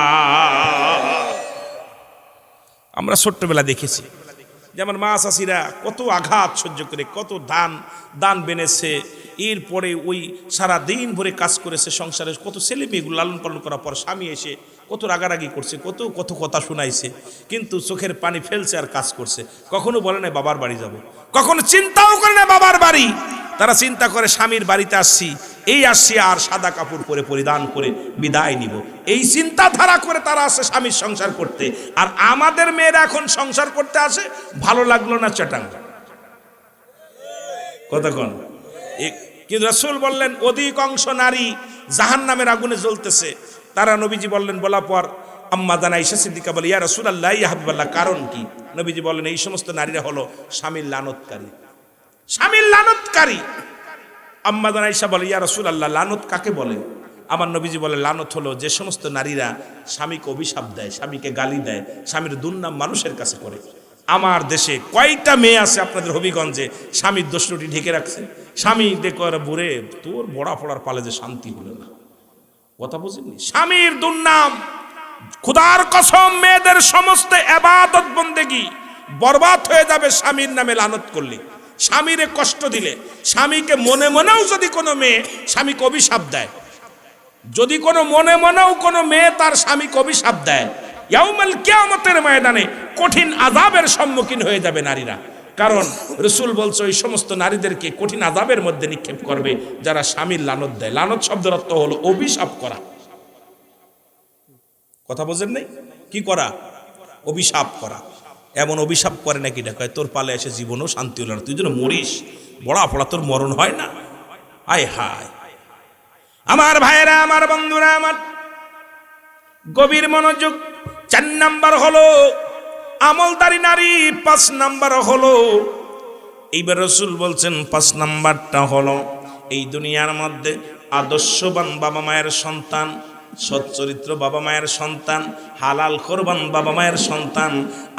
আমরা ছোট্টবেলা দেখেছি যে আমার মা চাষিরা কত আঘাত সহ্য করে কত দান বেনেছে, এরপরে ওই সারা দিন ভরে কাজ করেছে সংসারে, কত ছেলে মেয়েগুলো লালন পালন করার পর স্বামী এসে কত রাগারাগি করছে, কত কথা শোনাইছে, কিন্তু চোখের পানি ফেলছে আর কাজ করছে। কখনো বলে না বাবার বাড়ি যাব, কখনো চিন্তাও করে না বাবার বাড়ি। তারা চিন্তা করে স্বামীর বাড়িতে আসছি আর সাদা কাপড় পরে পরিধান করে বিদায় নিব, এই চিন্তাধারা করে তারা আসে স্বামীর সংসার করতে। আর আমাদের মেয়েরা এখন সংসার করতে আসে ভালো লাগলো না চটাং কতক্ষণ। কিন্তু রাসূল বললেন অধিকাংশ নারী জাহান্নামের আগুনে জ্বলতেছে। তারা নবীজি বললেন, বলা পর আম্মা জান আয়েশা সিদ্দিকা বলে, ইয়া রাসূলুল্লাহ ইয়া হাবিবাল্লাহ, কারণ কি? নবীজি বললেন, এই সমস্ত নারীরা হলো স্বামীর লানতকারী, স্বামীর লানতকারী। আম্মা জান আয়েশা বলে, ইয়া রাসূলুল্লাহ লানত কাকে বলে? আমার নবীজি বলে, লানত হলো যে সমস্ত নারীরা স্বামীকে অভিশাপ দেয়, স্বামীকে গালি দেয়, স্বামীর দুর্নাম মানুষের কাছে করে। আমার দেশে কয়টা মেয়ে আছে আপনাদের হবিগঞ্জে স্বামীর দোষ ত্রুটি ঢেকে রাখছে, স্বামী দেখো আর বুড়ে তোর বড়া পড়ার পালে যে শান্তি হলো না, কথা বুঝিনি। স্বামীর দুর্নাম, খোদার কসম মেয়েদের সমস্ত ইবাদত বন্দেগী বরবাদ হয়ে যাবে স্বামীর নামে লানত করলে, স্বামীরে কষ্ট দিলে। স্বামীকে মনে মনেও যদি কোনো মেয়ে স্বামীকে অভিশাপ দেয়, যদি কোনো মনে মনেও কোনো মেয়ে তার স্বামীকে অভিশাপ দেয়, ইয়াউমাল কিয়ামতের ময়দানে কঠিন আযাবের সম্মুখীন হয়ে যাবে নারীরা। কারণ রাসূল বলছে ওই সমস্ত নারীদেরকে কঠিন আযাবের মধ্যে নিক্ষেপ করবে যারা স্বামীর লানত দেয়। লানত শব্দের অর্থ হলো অভিশাপ করা, কথা বোঝেন নাই? কি করা? অভিশাপ করা। এমন অভিশাপ করে নাকি দেখায় তোর পালে এসে জীবনও শান্তি হলো না, তুই যেন মরিস, বড়া পড়া তোর মরণ হয় না। আয় হায় আমার ভাইয়েরা, আমার বন্ধুরা, আমার গভীর মনোযোগ। 4 নাম্বার হলো আমলদারি নারী, 5 নাম্বার হলো, এইবার রাসূল বলছেন 5 নাম্বারটা হলো এই দুনিয়ার মধ্যে আদর্শবান বাবা মায়ের সন্তান, সচ্চরিত্র বাবা মায়ের সন্তান, হালাল কোরবান বাবা মায়ের সন্তান।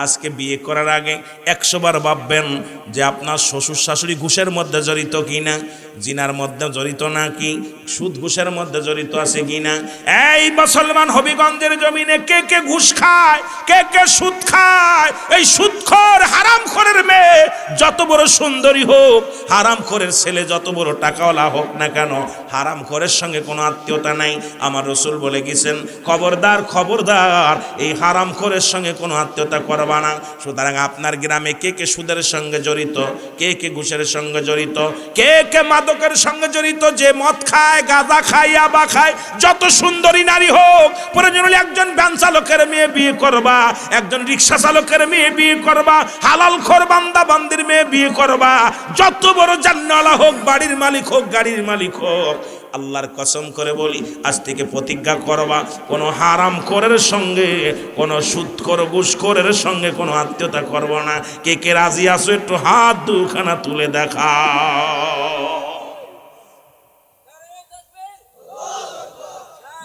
আজকে বিয়ে করার আগে 100 বার ভাববেন যে আপনার শ্বশুর শাশুড়ি ঘুষের মধ্যে জড়িত কিনা, জিনার মধ্যে জড়িত নাকি, সুদ ঘুষের মধ্যে জড়িত আছে কিনা। এই মুসলমান হবিগঞ্জের জমিনে কে কে ঘুষ খায়, কে কে সুদ খায়? এই সুদখোর হারামখোরের মেয়ে যত বড় সুন্দরী হোক, হারামখোরের ছেলে যত বড় টাকাওয়ালা হোক না কেন, হারামখোরের সঙ্গে কোনো আত্মীয়তা নাই। আমার রাসূল বলে গেছেন খবরদার খবরদার এই হারামখোরের সঙ্গে কোনো আত্মীয়তা করবা না। সুতরাং আপনার গ্রামে কে কে সুদের সঙ্গে জড়িত, কে কে ঘুষের সঙ্গে জড়িত, কে কে মাদকের সঙ্গে জড়িত, যে মদ খায়, গাঁজা খায়, ইয়াবা খায়, যত সুন্দরী নারী হোক, প্রয়োজন হলে একজন ভ্যান চালকের মেয়ে বিয়ে করবা, একজন রিক্সা চালকের মেয়ে বিয়ে করবা, হালালখোর বান্দা বান্দির মেয়ে বিয়ে করবা, যত বড় জান্নাওয়ালা হোক, বাড়ির মালিক হোক, গাড়ির মালিক হোক, আল্লাহর কসম করে বলি আজ থেকে প্রতিজ্ঞা করবা কোনো হারামখোরের সঙ্গে, কোনো সুদখোর ঘুষখোরের সঙ্গে কোনো আত্মীয়তা করব না। কে কে রাজি আছো একটু হাত দুখানা তুলে দেখা।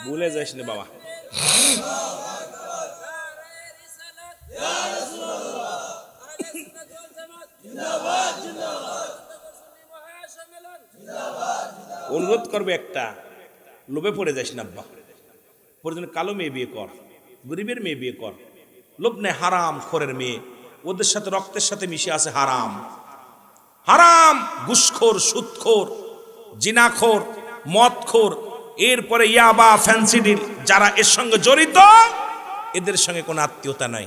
ভুলে যাস না বাবা। অনুরোধ করবে একটা, লোভে পড়ে যাস না আব্বা, প্রয়োজন কালো মেয়ে বিয়ে কর, গরিবের মেয়ে বিয়ে কর। লোভ নেই, হারাম খোরের মেয়ে, ওদের সাথে রক্তের সাথে মিশে আছে হারাম। হারাম, ঘুষখোর, সুদখোর, জিনাখোর, মদখোর, এরপরে ইয়াবা, ফ্যান্সিডিল, যারা এর সঙ্গে জড়িত এদের সঙ্গে কোনো আত্মীয়তা নাই।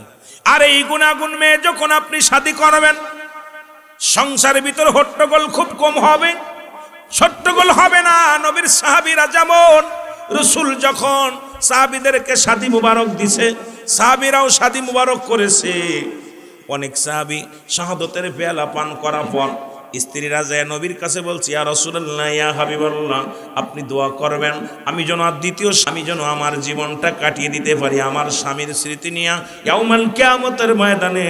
আর এই গুণাগুণ মেয়ে যখন আপনি শাদী করবেন, সংসারের ভিতর হট্টগোল খুব কম হবে, সট্টগোল হবে না। নবীর সাহাবীরা যেমন রাসূল যখন সাহাবীদেরকে শাদী মুবারক দিছে, সাহাবীরাও শাদী মুবারক করেছে। অনেক সাহাবী শাহাদাতের পেয়ালা পান করার পর স্ত্রীরা যায় নবীর কাছে বলছে ইয়া রাসূলুল্লাহ, ইয়া হাবিবাল্লাহ, আপনি দোয়া করবেন আমি যেন দ্বিতীয় স্বামী যেন আমার জীবনটা কাটিয়ে দিতে পারি, আমার স্বামীর স্মৃতি নিয়ে ইয়াউমাল কিয়ামতের ময়দানে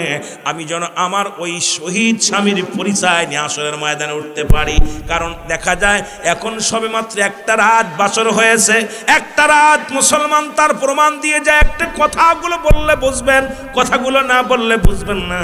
আমি যেন আমার ওই শহীদ স্বামীর পরিচয় নিয়ে আসরের ময়দানে উঠতে পারি। কারণ দেখা যায় এখন সবেমাত্র একটা রাত বাসর হয়েছে, একটা রাত মুসলমান তার প্রমাণ দিয়ে যায়। একটা কথাগুলো বললে বুঝবেন, কথাগুলো না বললে বুঝবেন না।